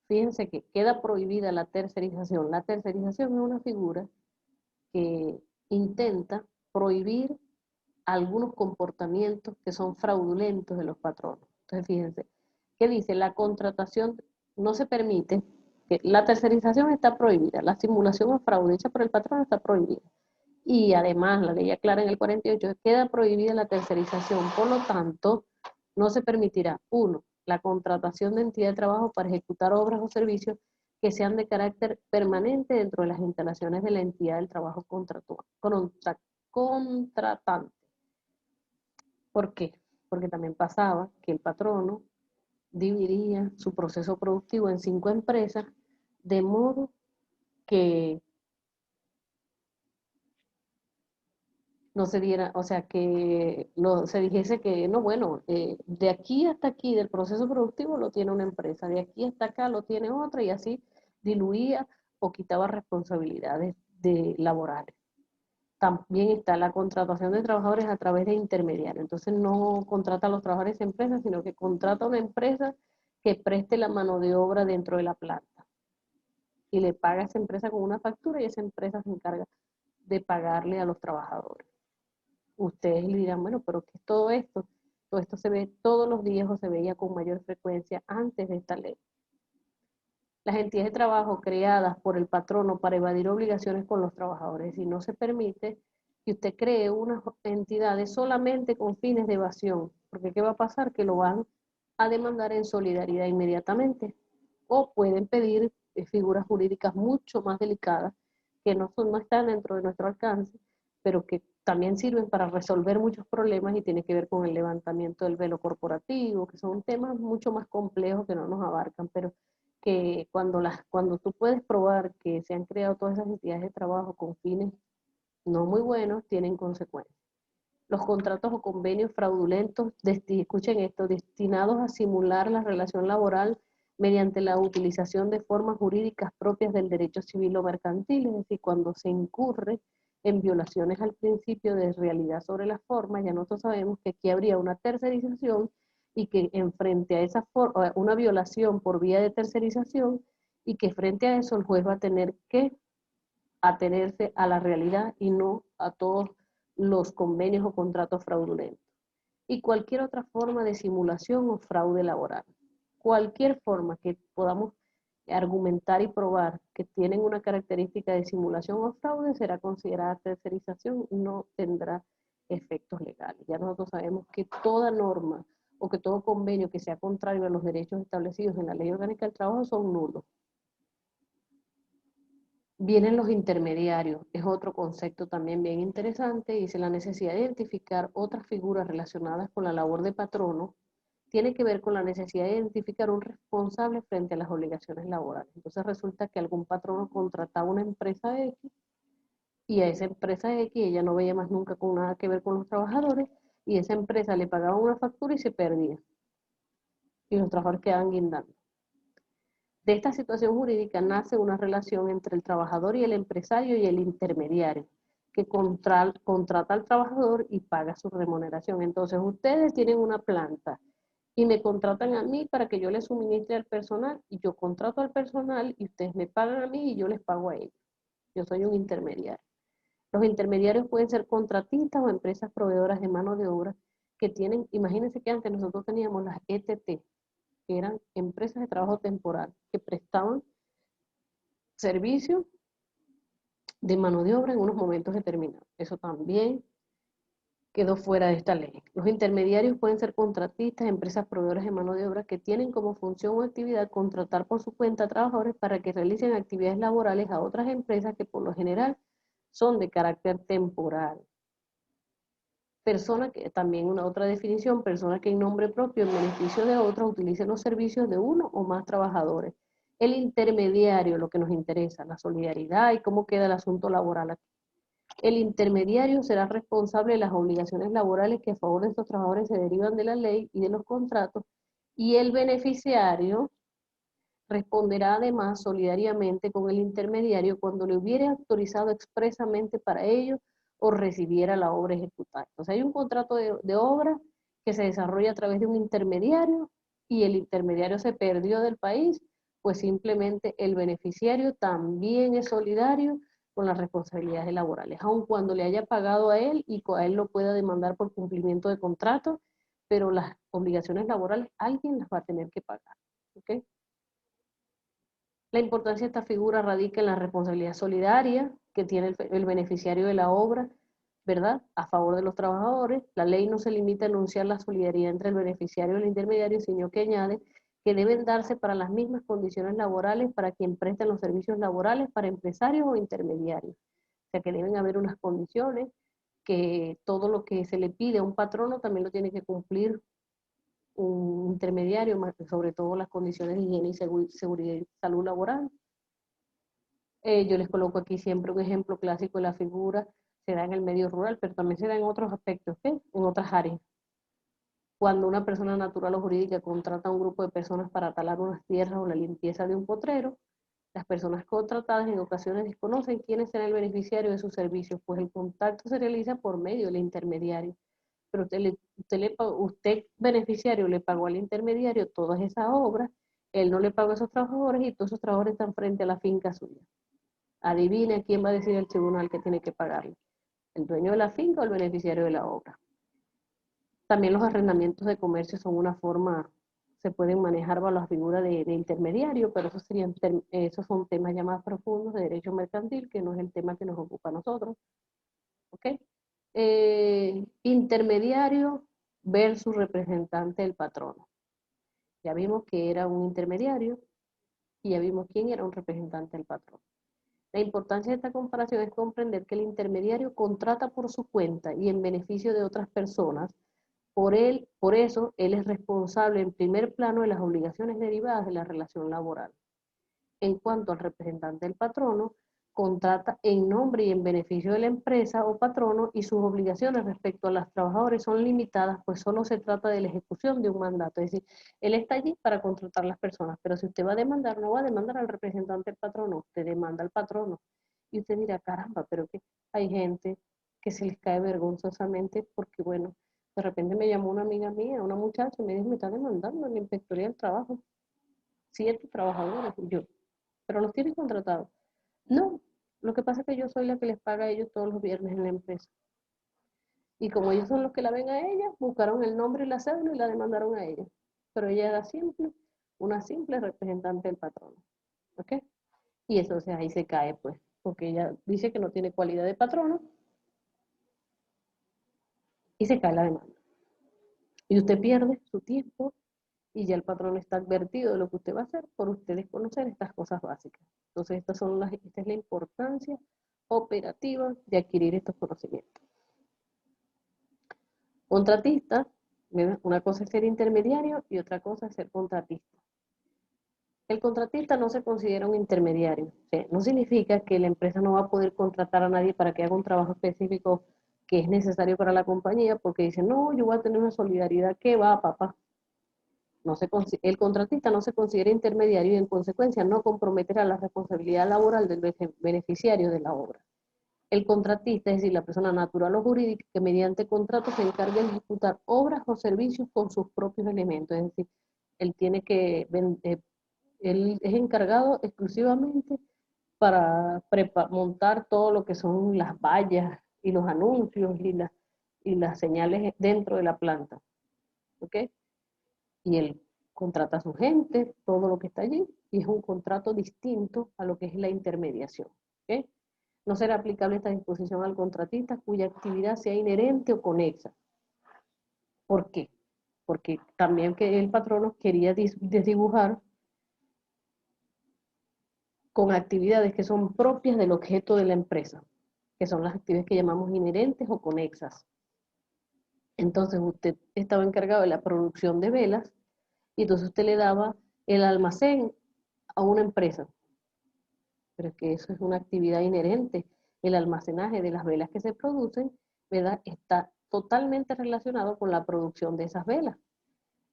fíjense que queda prohibida la tercerización. La tercerización es una figura que intenta prohibir algunos comportamientos que son fraudulentos de los patronos. Entonces, fíjense, ¿qué dice? La contratación no se permite, que la tercerización está prohibida, la simulación o fraude hecha por el patrón está prohibida. Y además, la ley aclara en el 48, queda prohibida la tercerización, por lo tanto, no se permitirá, 1, la contratación de entidad de trabajo para ejecutar obras o servicios que sean de carácter permanente dentro de las instalaciones de la entidad del trabajo contratante. ¿Por qué? Porque también pasaba que el patrono dividía su proceso productivo en 5 empresas, de modo que no se diera, o sea, que se dijese que, no, bueno, de aquí hasta aquí del proceso productivo lo tiene una empresa, de aquí hasta acá lo tiene otra, y así diluía o quitaba responsabilidades laborales. También está la contratación de trabajadores a través de intermediarios. Entonces no contrata a los trabajadores en empresas, sino que contrata a una empresa que preste la mano de obra dentro de la planta. Y le paga a esa empresa con una factura y esa empresa se encarga de pagarle a los trabajadores. Ustedes le dirán, bueno, pero ¿qué es todo esto? Todo esto se ve todos los días o se veía con mayor frecuencia antes de esta ley. Las entidades de trabajo creadas por el patrono para evadir obligaciones con los trabajadores, y no se permite que usted cree unas entidades solamente con fines de evasión, porque ¿qué va a pasar? Que lo van a demandar en solidaridad inmediatamente, o pueden pedir figuras jurídicas mucho más delicadas que no están dentro de nuestro alcance, pero que también sirven para resolver muchos problemas y tiene que ver con el levantamiento del velo corporativo, que son temas mucho más complejos que no nos abarcan, pero que cuando tú puedes probar que se han creado todas esas entidades de trabajo con fines no muy buenos, tienen consecuencias. Los contratos o convenios fraudulentos, escuchen esto, destinados a simular la relación laboral mediante la utilización de formas jurídicas propias del derecho civil o mercantil, es decir, cuando se incurre en violaciones al principio de realidad sobre la forma, ya nosotros sabemos que aquí habría una tercerización y que en frente a esa forma, una violación por vía de tercerización, y que frente a eso el juez va a tener que atenerse a la realidad y no a todos los convenios o contratos fraudulentos. Y cualquier otra forma de simulación o fraude laboral. Cualquier forma que podamos argumentar y probar que tienen una característica de simulación o fraude será considerada tercerización y no tendrá efectos legales. Ya nosotros sabemos que toda norma o que todo convenio que sea contrario a los derechos establecidos en la Ley Orgánica del Trabajo son nulos. Vienen los intermediarios, es otro concepto también bien interesante. Dice: la necesidad de identificar otras figuras relacionadas con la labor de patrono tiene que ver con la necesidad de identificar un responsable frente a las obligaciones laborales. Entonces resulta que algún patrono contrataba una empresa X, y a esa empresa X ella no veía más nunca con nada que ver con los trabajadores, y esa empresa le pagaba una factura y se perdía, y los trabajadores quedaban guindando. De esta situación jurídica nace una relación entre el trabajador y el empresario y el intermediario, que contrata al trabajador y paga su remuneración. Entonces, ustedes tienen una planta y me contratan a mí para que yo les suministre al personal, y yo contrato al personal y ustedes me pagan a mí y yo les pago a ellos. Yo soy un intermediario. Los intermediarios pueden ser contratistas o empresas proveedoras de mano de obra que tienen, imagínense que antes nosotros teníamos las ETT, que eran empresas de trabajo temporal, que prestaban servicio de mano de obra en unos momentos determinados. Eso también quedó fuera de esta ley. Los intermediarios pueden ser contratistas, empresas proveedoras de mano de obra que tienen como función o actividad contratar por su cuenta a trabajadores para que realicen actividades laborales a otras empresas que por lo general son de carácter temporal. Persona que, también una otra definición, persona que en nombre propio, en beneficio de otros, utilice los servicios de uno o más trabajadores. El intermediario, lo que nos interesa, la solidaridad y cómo queda el asunto laboral aquí. El intermediario será responsable de las obligaciones laborales que a favor de estos trabajadores se derivan de la ley y de los contratos, y el beneficiario responderá además solidariamente con el intermediario cuando le hubiere autorizado expresamente para ello o recibiera la obra ejecutada. Entonces hay un contrato de obra que se desarrolla a través de un intermediario, y el intermediario se perdió del país, pues simplemente el beneficiario también es solidario con las responsabilidades laborales, aun cuando le haya pagado a él y a él lo pueda demandar por cumplimiento de contrato, pero las obligaciones laborales alguien las va a tener que pagar. ¿Ok? La importancia de esta figura radica en la responsabilidad solidaria que tiene el beneficiario de la obra, ¿verdad?, a favor de los trabajadores. La ley no se limita a enunciar la solidaridad entre el beneficiario y el intermediario, sino que añade que deben darse para las mismas condiciones laborales para quien preste los servicios laborales, para empresarios o intermediarios. O sea, que deben haber unas condiciones, que todo lo que se le pide a un patrono también lo tiene que cumplir un intermediario, sobre todo las condiciones de higiene y seguridad y salud laboral. Yo les coloco aquí siempre un ejemplo clásico de la figura, se da en el medio rural, pero también se da en otros aspectos, ¿okay?, en otras áreas. Cuando una persona natural o jurídica contrata a un grupo de personas para talar unas tierras o la limpieza de un potrero, las personas contratadas en ocasiones desconocen quién será el beneficiario de sus servicios, pues el contacto se realiza por medio del intermediario. Pero usted beneficiario le pagó al intermediario todas esas obras, él no le pagó a esos trabajadores y todos esos trabajadores están frente a la finca suya. Adivine quién va a decir el tribunal que tiene que pagarle, el dueño de la finca o el beneficiario de la obra. También los arrendamientos de comercio son una forma, se pueden manejar bajo la figura de intermediario, pero esos son temas ya más profundos de derecho mercantil, que no es el tema que nos ocupa a nosotros. ¿Ok? Intermediario versus representante del patrono. Ya vimos que era un intermediario y ya vimos quién era un representante del patrono. La importancia de esta comparación es comprender que el intermediario contrata por su cuenta y en beneficio de otras personas. Por eso, él es responsable en primer plano de las obligaciones derivadas de la relación laboral. En cuanto al representante del patrono, contrata en nombre y en beneficio de la empresa o patrono y sus obligaciones respecto a los trabajadores son limitadas, pues solo se trata de la ejecución de un mandato. Es decir, él está allí para contratar las personas, pero si usted va a demandar, no va a demandar al representante del patrono, usted demanda al patrono. Y usted dirá, caramba, pero que hay gente que se les cae vergonzosamente porque, bueno, de repente me llamó una amiga mía, una muchacha, y me dijo, me está demandando en la inspectoría del trabajo 7 trabajadores. Y yo, pero los tienen contratados. No, lo que pasa es que yo soy la que les paga a ellos todos los viernes en la empresa. Y como ellos son los que la ven a ella, buscaron el nombre y la cédula y la demandaron a ella. Pero ella era una simple representante del patrono. ¿Ok? Y eso, o sea, ahí se cae, pues, porque ella dice que no tiene cualidad de patrono y se cae la demanda. Y usted pierde su tiempo y ya el patrón está advertido de lo que usted va a hacer por usted desconocer estas cosas básicas. Entonces, esta es la importancia operativa de adquirir estos conocimientos. Contratista, una cosa es ser intermediario y otra cosa es ser contratista. El contratista no se considera un intermediario, o sea, no significa que la empresa no va a poder contratar a nadie para que haga un trabajo específico que es necesario para la compañía, porque dice, no, yo voy a tener una solidaridad, ¿qué va, papá? El contratista no se considera intermediario y en consecuencia no comprometerá la responsabilidad laboral del beneficiario de la obra. El contratista, es decir, la persona natural o jurídica que mediante contrato se encarga de ejecutar obras o servicios con sus propios elementos, es decir, él tiene que, él es encargado exclusivamente para montar todo lo que son las vallas y los anuncios y las señales dentro de la planta, ¿ok? Y él contrata a su gente, todo lo que está allí, y es un contrato distinto a lo que es la intermediación, ¿ok? No será aplicable esta disposición al contratista cuya actividad sea inherente o conexa. ¿Por qué? Porque también que el patrono quería desdibujar con actividades que son propias del objeto de la empresa, que son las actividades que llamamos inherentes o conexas. Entonces usted estaba encargado de la producción de velas y entonces usted le daba el almacén a una empresa. Pero es que eso es una actividad inherente. El almacenaje de las velas que se producen, ¿verdad?, está totalmente relacionado con la producción de esas velas.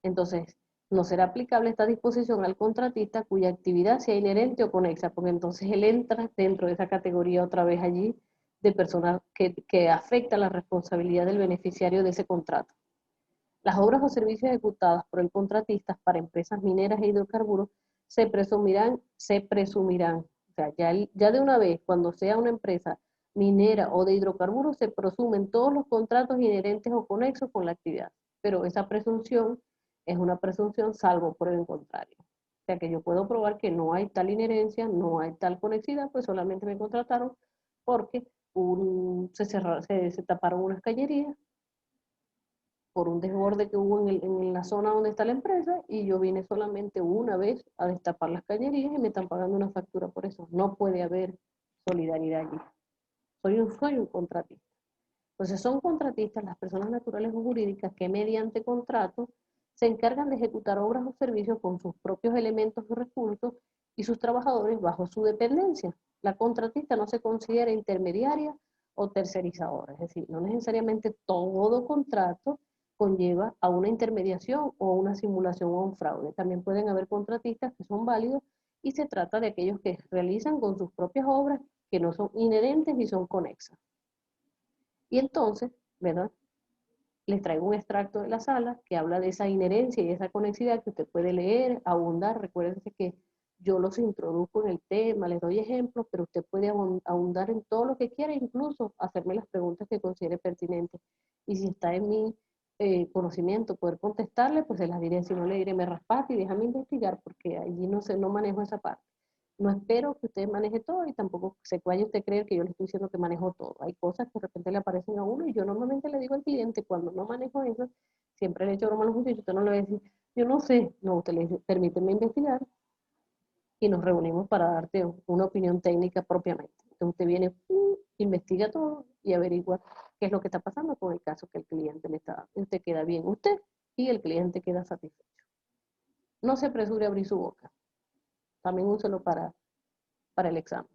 Entonces, no será aplicable esta disposición al contratista cuya actividad sea inherente o conexa, porque entonces él entra dentro de esa categoría otra vez allí de personas que afecta la responsabilidad del beneficiario de ese contrato. Las obras o servicios ejecutados por el contratista para empresas mineras e hidrocarburos se presumirán O sea, ya de una vez, cuando sea una empresa minera o de hidrocarburos, se presumen todos los contratos inherentes o conexos con la actividad. Pero esa presunción es una presunción salvo por el contrario. O sea, que yo puedo probar que no hay tal inherencia, no hay tal conexidad, pues solamente me contrataron porque se taparon unas cañerías por un desborde que hubo en la zona donde está la empresa y yo vine solamente una vez a destapar las cañerías y me están pagando una factura por eso. No puede haber solidaridad allí. Soy un contratista. Entonces son contratistas las personas naturales o jurídicas que mediante contrato se encargan de ejecutar obras o servicios con sus propios elementos y recursos y sus trabajadores bajo su dependencia. La contratista no se considera intermediaria o tercerizadora, es decir, no necesariamente todo contrato conlleva a una intermediación o una simulación o un fraude. También pueden haber contratistas que son válidos y se trata de aquellos que realizan con sus propias obras que no son inherentes y son conexas. Y entonces, ¿verdad? Les traigo un extracto de la sala que habla de esa inherencia y esa conexidad que usted puede leer, abundar. Recuérdense que yo los introduzco en el tema, les doy ejemplos, pero usted puede abundar en todo lo que quiera, incluso hacerme las preguntas que considere pertinentes. Y si está en mi conocimiento poder contestarle, pues se las diré. Si no, le diré, me raspate y déjame investigar, porque allí no sé, no manejo esa parte. No espero que usted maneje todo y tampoco se vaya usted a creer que yo le estoy diciendo que manejo todo. Hay cosas que de repente le aparecen a uno y yo normalmente le digo al cliente, cuando no manejo eso, siempre le echo broma a los muchachos, usted no le va a decir, yo no sé, no, usted le dice, permíteme investigar y nos reunimos para darte una opinión técnica propiamente. Entonces usted viene, investiga todo y averigua qué es lo que está pasando con el caso que el cliente le está dando. Y usted queda bien usted y el cliente queda satisfecho. No se apresure a abrir su boca. También úselo para el examen.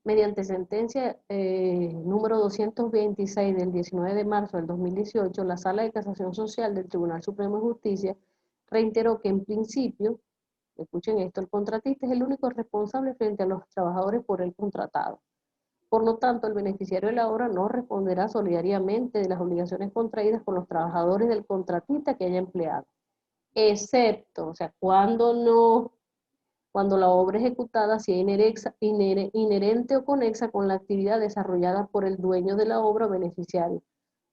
Mediante sentencia número 226 del 19 de marzo del 2018, la Sala de Casación Social del Tribunal Supremo de Justicia reiteró que en principio, escuchen esto, el contratista es el único responsable frente a los trabajadores por el contratado. Por lo tanto, el beneficiario de la obra no responderá solidariamente de las obligaciones contraídas con los trabajadores del contratista que haya empleado, excepto, o sea, cuando la obra ejecutada sea inherente o conexa con la actividad desarrollada por el dueño de la obra o beneficiario.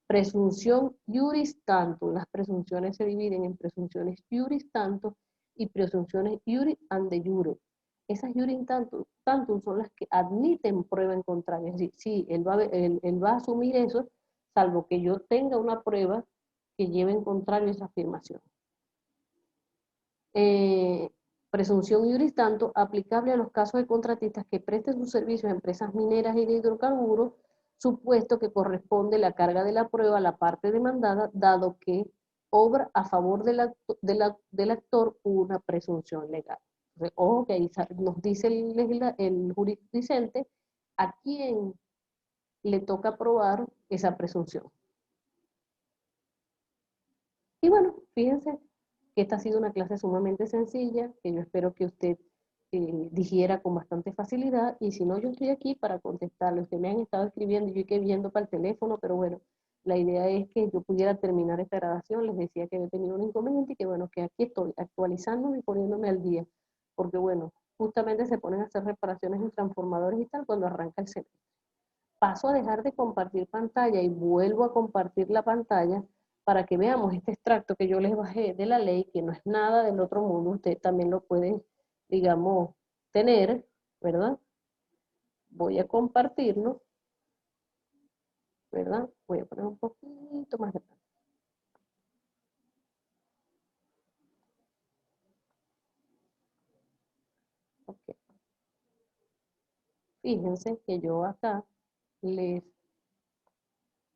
Presunción iuris tantum. Las presunciones se dividen en presunciones iuris tantum y presunciones iuris ande jure. Esas iuris tantum son las que admiten prueba en contrario. Es decir, sí, él va a asumir eso, salvo que yo tenga una prueba que lleve en contrario esa afirmación. Presunción iuris tanto aplicable a los casos de contratistas que presten sus servicios a empresas mineras y de hidrocarburos, supuesto que corresponde la carga de la prueba a la parte demandada, dado que obra a favor del actor una presunción legal. Entonces, ojo que ahí nos dice el jurisdicente a quién le toca probar esa presunción. Y bueno, fíjense que esta ha sido una clase sumamente sencilla, que yo espero que usted digiera con bastante facilidad, y si no, yo estoy aquí para contestarle. Ustedes me han estado escribiendo y yo estoy viendo para el teléfono, pero bueno, la idea es que yo pudiera terminar esta grabación. Les decía que había tenido un inconveniente y que bueno, que aquí estoy actualizándome y poniéndome al día, porque bueno, justamente se ponen a hacer reparaciones en transformadores y tal cuando arranca el semestre. Paso a dejar de compartir pantalla y vuelvo a compartir la pantalla para que veamos este extracto que yo les bajé de la ley, que no es nada del otro mundo. Usted también lo puede, digamos, tener, ¿verdad? Voy a compartirlo, ¿verdad? Voy a poner un poquito más de pantalla. Okay. Fíjense que yo acá les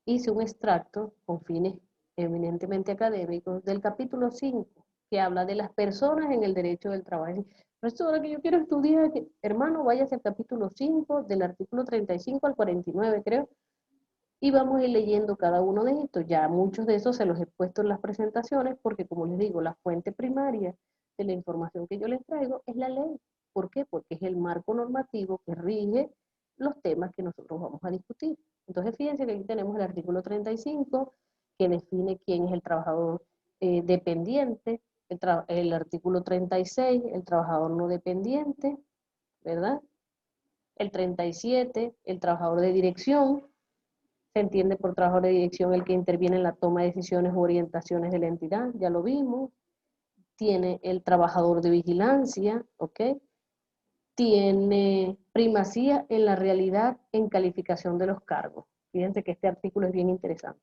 hice un extracto con fines eminentemente académicos del capítulo 5, que habla de las personas en el derecho del trabajo. Profesora, que yo quiero estudiar, hermano, váyase al capítulo 5, del artículo 35 al 49, creo, y vamos a ir leyendo cada uno de estos. Ya muchos de esos se los he puesto en las presentaciones, porque como les digo, la fuente primaria de la información que yo les traigo es la ley. ¿Por qué? Porque es el marco normativo que rige los temas que nosotros vamos a discutir. Entonces, fíjense que aquí tenemos el artículo 35, que define quién es el trabajador dependiente, el artículo 36, el trabajador no dependiente, ¿verdad? El 37, el trabajador de dirección. Se entiende por trabajador de dirección el que interviene en la toma de decisiones o orientaciones de la entidad, ya lo vimos. Tiene el trabajador de vigilancia, ¿ok? Tiene primacía en la realidad en calificación de los cargos. Fíjense que este artículo es bien interesante.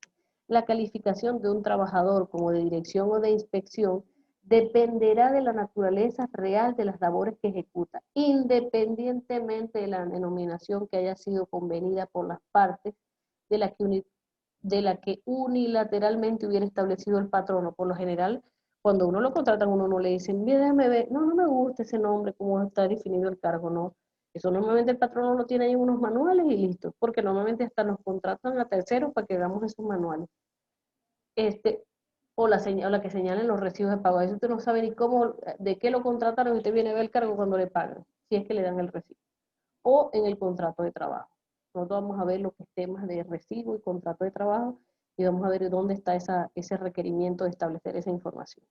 La calificación de un trabajador como de dirección o de inspección dependerá de la naturaleza real de las labores que ejecuta, independientemente de la denominación que haya sido convenida por las partes de la que unilateralmente hubiera establecido el patrono. Por lo general, cuando uno lo contrata, uno no le dicen, déjame ver, no, no me gusta ese nombre, cómo está definido el cargo, no. Eso normalmente el patrono lo tiene ahí en unos manuales y listo, porque normalmente hasta nos contratan a terceros para que hagamos esos manuales. O la que señalen los recibos de pago. A veces usted no sabe ni cómo, de qué lo contrataron y usted viene a ver el cargo cuando le pagan, si es que le dan el recibo. O en el contrato de trabajo. Nosotros vamos a ver los temas de recibo y contrato de trabajo y vamos a ver dónde está ese requerimiento de establecer esa información.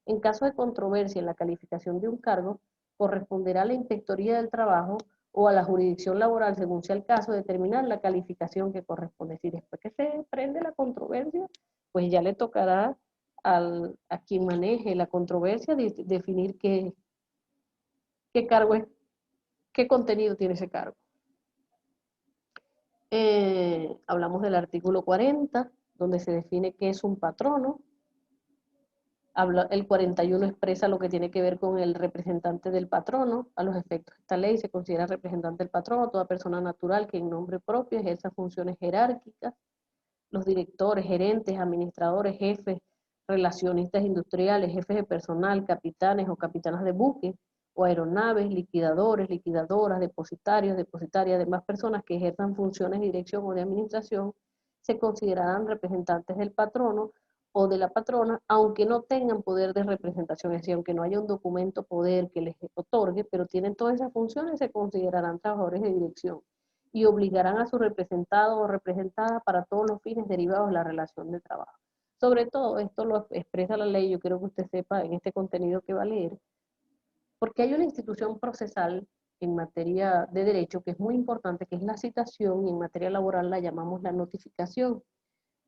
En caso de controversia en la calificación de un cargo, corresponderá a la Inspectoría del Trabajo o a la jurisdicción laboral, según sea el caso, determinar la calificación que corresponde. Si después que se prende la controversia, pues ya le tocará a quien maneje la controversia definir qué cargo es, qué contenido tiene ese cargo. Hablamos del artículo 40, donde se define qué es un patrono. El 41 expresa lo que tiene que ver con el representante del patrono. A los efectos de esta ley se considera representante del patrono toda persona natural que en nombre propio ejerza funciones jerárquicas. Los directores, gerentes, administradores, jefes, relacionistas industriales, jefes de personal, capitanes o capitanas de buques o aeronaves, liquidadores, liquidadoras, depositarios, depositarias, demás personas que ejerzan funciones de dirección o de administración, se considerarán representantes del patrono o de la patrona, aunque no tengan poder de representación, es decir, aunque no haya un documento poder que les otorgue, pero tienen todas esas funciones, se considerarán trabajadores de dirección y obligarán a su representado o representada para todos los fines derivados de la relación de trabajo. Sobre todo, esto lo expresa la ley, yo quiero que usted sepa en este contenido que va a leer, porque hay una institución procesal en materia de derecho que es muy importante, que es la citación, y en materia laboral la llamamos la notificación.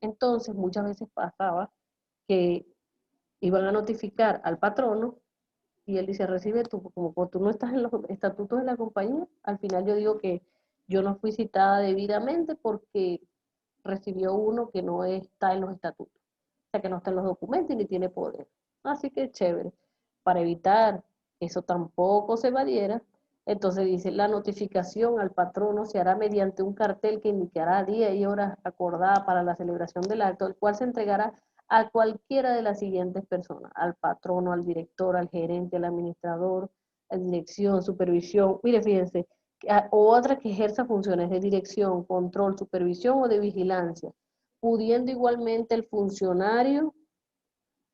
Entonces, muchas veces pasaba que iban a notificar al patrono y él dice, recibe tú, como tú no estás en los estatutos de la compañía, al final yo digo que yo no fui citada debidamente porque recibió uno que no está en los estatutos, o sea, que no está en los documentos y ni tiene poder. Así que chévere. Para evitar que eso tampoco se evadiera, entonces dice, la notificación al patrono se hará mediante un cartel que indicará día y hora acordada para la celebración del acto, el cual se entregará a cualquiera de las siguientes personas, al patrono, al director, al gerente, al administrador, a dirección, supervisión. Mire, fíjense, o otra que ejerza funciones de dirección, control, supervisión o de vigilancia, pudiendo igualmente el funcionario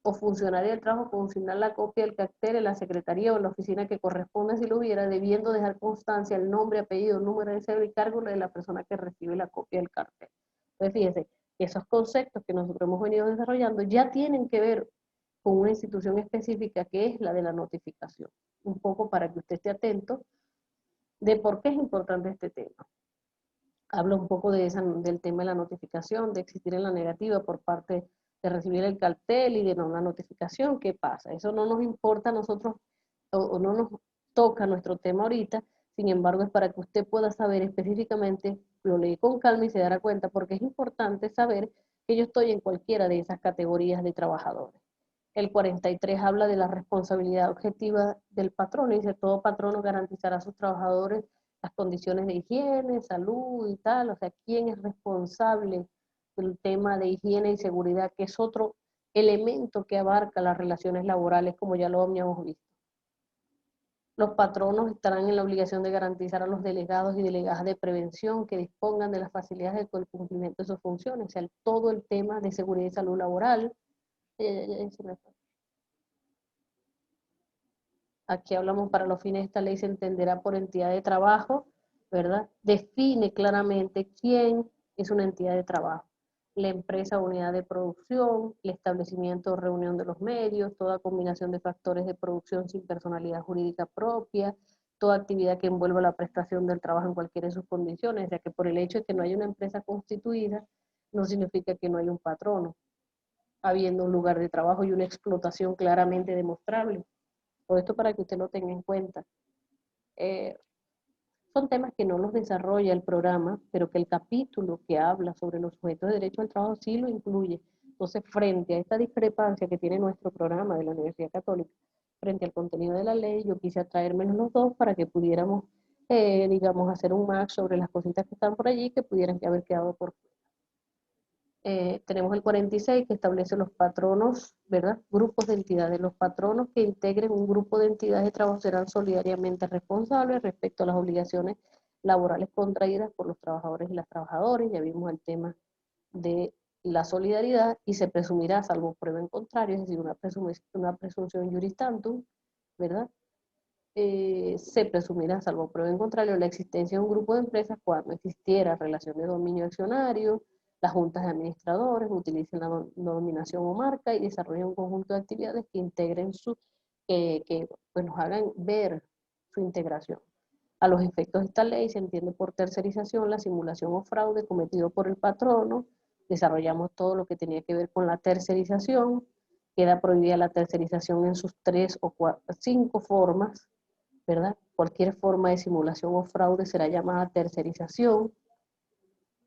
o funcionaria del trabajo consignar la copia del cartel en la secretaría o en la oficina que corresponda si lo hubiera, debiendo dejar constancia el nombre, apellido, número de cédula y cargo de la persona que recibe la copia del cartel. Entonces, fíjense, esos conceptos que nosotros hemos venido desarrollando ya tienen que ver con una institución específica que es la de la notificación. Un poco para que usted esté atento de por qué es importante este tema. Habla un poco del tema de la notificación, de existir en la negativa por parte de recibir el cartel y de no la notificación. ¿Qué pasa? Eso no nos importa a nosotros o no nos toca nuestro tema ahorita, sin embargo es para que usted pueda saber específicamente, lo lee con calma y se dará cuenta, porque es importante saber que yo estoy en cualquiera de esas categorías de trabajadores. El 43 habla de la responsabilidad objetiva del patrono, y dice, todo patrono garantizará a sus trabajadores las condiciones de higiene, salud y tal, o sea, quién es responsable del tema de higiene y seguridad, que es otro elemento que abarca las relaciones laborales, como ya lo habíamos visto. Los patronos estarán en la obligación de garantizar a los delegados y delegadas de prevención que dispongan de las facilidades del cumplimiento de sus funciones, o sea, todo el tema de seguridad y salud laboral. Aquí hablamos para los fines de esta ley, se entenderá por entidad de trabajo, ¿verdad? Define claramente quién es una entidad de trabajo. La empresa o unidad de producción, el establecimiento o reunión de los medios, toda combinación de factores de producción sin personalidad jurídica propia, toda actividad que envuelva la prestación del trabajo en cualquiera de sus condiciones, ya que por el hecho de que no haya una empresa constituida, no significa que no haya un patrono, habiendo un lugar de trabajo y una explotación claramente demostrable. Todo esto para que usted lo tenga en cuenta. Eh, Son temas que no los desarrolla el programa, pero que el capítulo que habla sobre los sujetos de derecho al trabajo sí lo incluye. Entonces, frente a esta discrepancia que tiene nuestro programa de la Universidad Católica, frente al contenido de la ley, yo quise atraérmelos los dos para que pudiéramos, digamos, hacer un match sobre las cositas que están por allí que pudieran haber quedado por tenemos el 46 que establece los patronos, ¿verdad? Grupos de entidades. Los patronos que integren un grupo de entidades de trabajo serán solidariamente responsables respecto a las obligaciones laborales contraídas por los trabajadores y las trabajadoras. Ya vimos el tema de la solidaridad y se presumirá, salvo prueba en contrario, es decir, una presunción juris tantum, ¿verdad? Se presumirá, salvo prueba en contrario, la existencia de un grupo de empresas cuando existiera relación de dominio accionario, las juntas de administradores utilicen la denominación o marca y desarrollen un conjunto de actividades que integren pues nos hagan ver su integración. A los efectos de esta ley se entiende por tercerización la simulación o fraude cometido por el patrono. Desarrollamos todo lo que tenía que ver con la tercerización. Queda prohibida la tercerización en sus 3 o 5 formas, ¿verdad? Cualquier forma de simulación o fraude será llamada tercerización.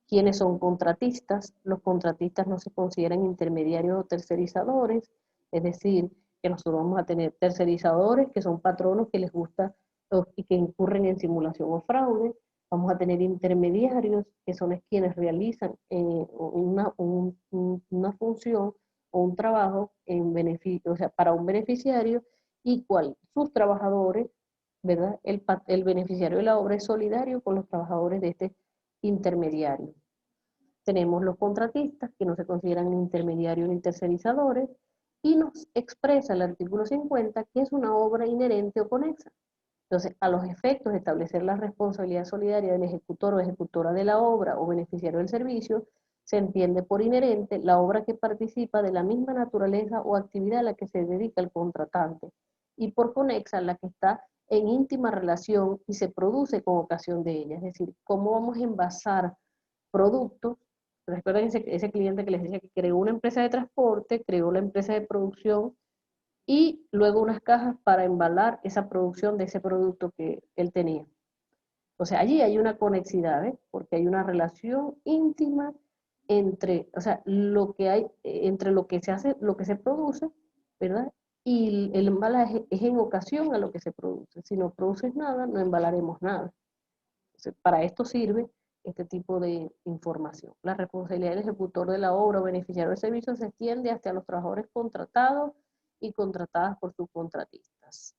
¿Quiénes son contratistas? Los contratistas no se consideran intermediarios o tercerizadores, es decir, que nosotros vamos a tener tercerizadores que son patronos que les gusta y que incurren en simulación o fraude. Vamos a tener intermediarios que son quienes realizan una función o un trabajo en beneficio, o sea, para un beneficiario y sus trabajadores, ¿verdad? El beneficiario de la obra es solidario con los trabajadores de este intermediario. Tenemos los contratistas que no se consideran intermediarios ni tercerizadores y nos expresa el artículo 50 que es una obra inherente o conexa. Entonces, a los efectos de establecer la responsabilidad solidaria del ejecutor o ejecutora de la obra o beneficiario del servicio, se entiende por inherente la obra que participa de la misma naturaleza o actividad a la que se dedica el contratante y por conexa la que está en íntima relación y se produce con ocasión de ella. Es decir, cómo vamos a envasar productos. Recuerden ese cliente que les decía que creó una empresa de transporte, creó la empresa de producción y luego unas cajas para embalar esa producción de ese producto que él tenía. O sea, allí hay una conexidad, ¿eh? Porque hay una relación íntima entre, o sea, lo que hay, entre lo que se hace, lo que se produce, ¿verdad? Y el embalaje es en ocasión a lo que se produce. Si no produces nada, no embalaremos nada. Entonces, para esto sirve este tipo de información. La responsabilidad del ejecutor de la obra o beneficiario del servicio se extiende hasta los trabajadores contratados y contratadas por sus contratistas.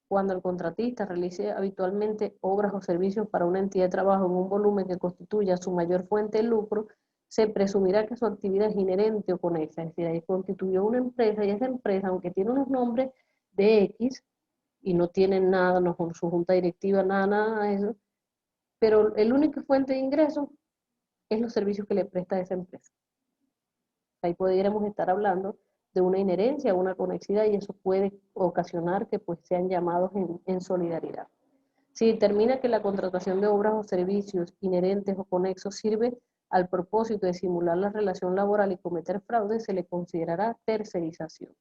Cuando el contratista realice habitualmente obras o servicios para una entidad de trabajo en un volumen que constituya su mayor fuente de lucro, se presumirá que su actividad es inherente o conexa, es decir, ahí constituyó una empresa y esa empresa, aunque tiene unos nombres de X y no tiene nada, no con su junta directiva, nada de eso, pero el único fuente de ingresos es los servicios que le presta esa empresa. Ahí podríamos estar hablando de una inherencia, una conexidad, y eso puede ocasionar que pues sean llamados en solidaridad. Si determina que la contratación de obras o servicios inherentes o conexos sirve al propósito de simular la relación laboral y cometer fraude, se le considerará tercerización.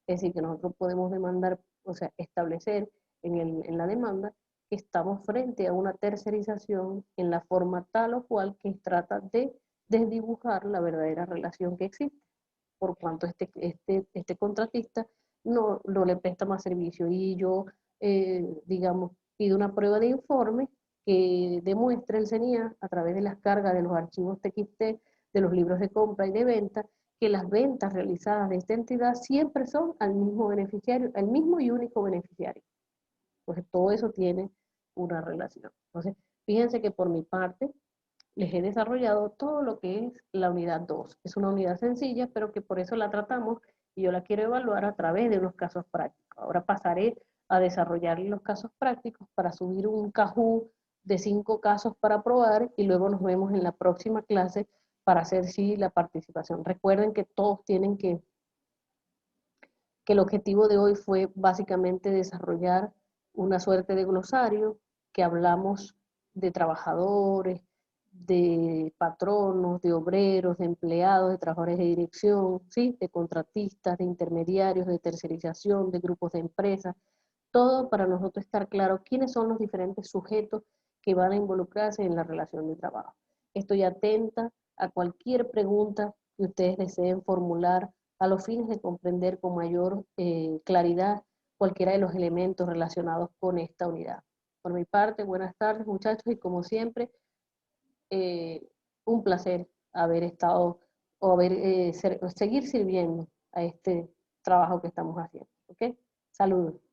Es decir, que nosotros podemos demandar, o sea, establecer en la demanda que estamos frente a una tercerización en la forma tal o cual que trata de desdibujar la verdadera relación que existe, por cuanto este contratista no le presta más servicio y yo, digamos, pido una prueba de informe que demuestre el CENIA a través de las cargas de los archivos TXT, de los libros de compra y de venta, que las ventas realizadas de esta entidad siempre son al mismo beneficiario, al mismo y único beneficiario. Entonces, todo eso tiene una relación. Entonces, fíjense que por mi parte, les he desarrollado todo lo que es la unidad 2. Es una unidad sencilla, pero que por eso la tratamos y yo la quiero evaluar a través de unos casos prácticos. Ahora pasaré a desarrollar los casos prácticos para subir un Kahoot de 5 casos para probar y luego nos vemos en la próxima clase para hacer sí la participación. Recuerden que todos tienen que el objetivo de hoy fue básicamente desarrollar una suerte de glosario que hablamos de trabajadores, de patronos, de obreros, de empleados, de trabajadores de dirección, ¿sí? De contratistas, de intermediarios, de tercerización, de grupos de empresas, todo para nosotros estar claro quiénes son los diferentes sujetos que van a involucrarse en la relación de trabajo. Estoy atenta a cualquier pregunta que ustedes deseen formular a los fines de comprender con mayor claridad cualquiera de los elementos relacionados con esta unidad. Por mi parte, buenas tardes muchachos y como siempre, un placer haber estado o seguir sirviendo a este trabajo que estamos haciendo. ¿Ok? Saludos.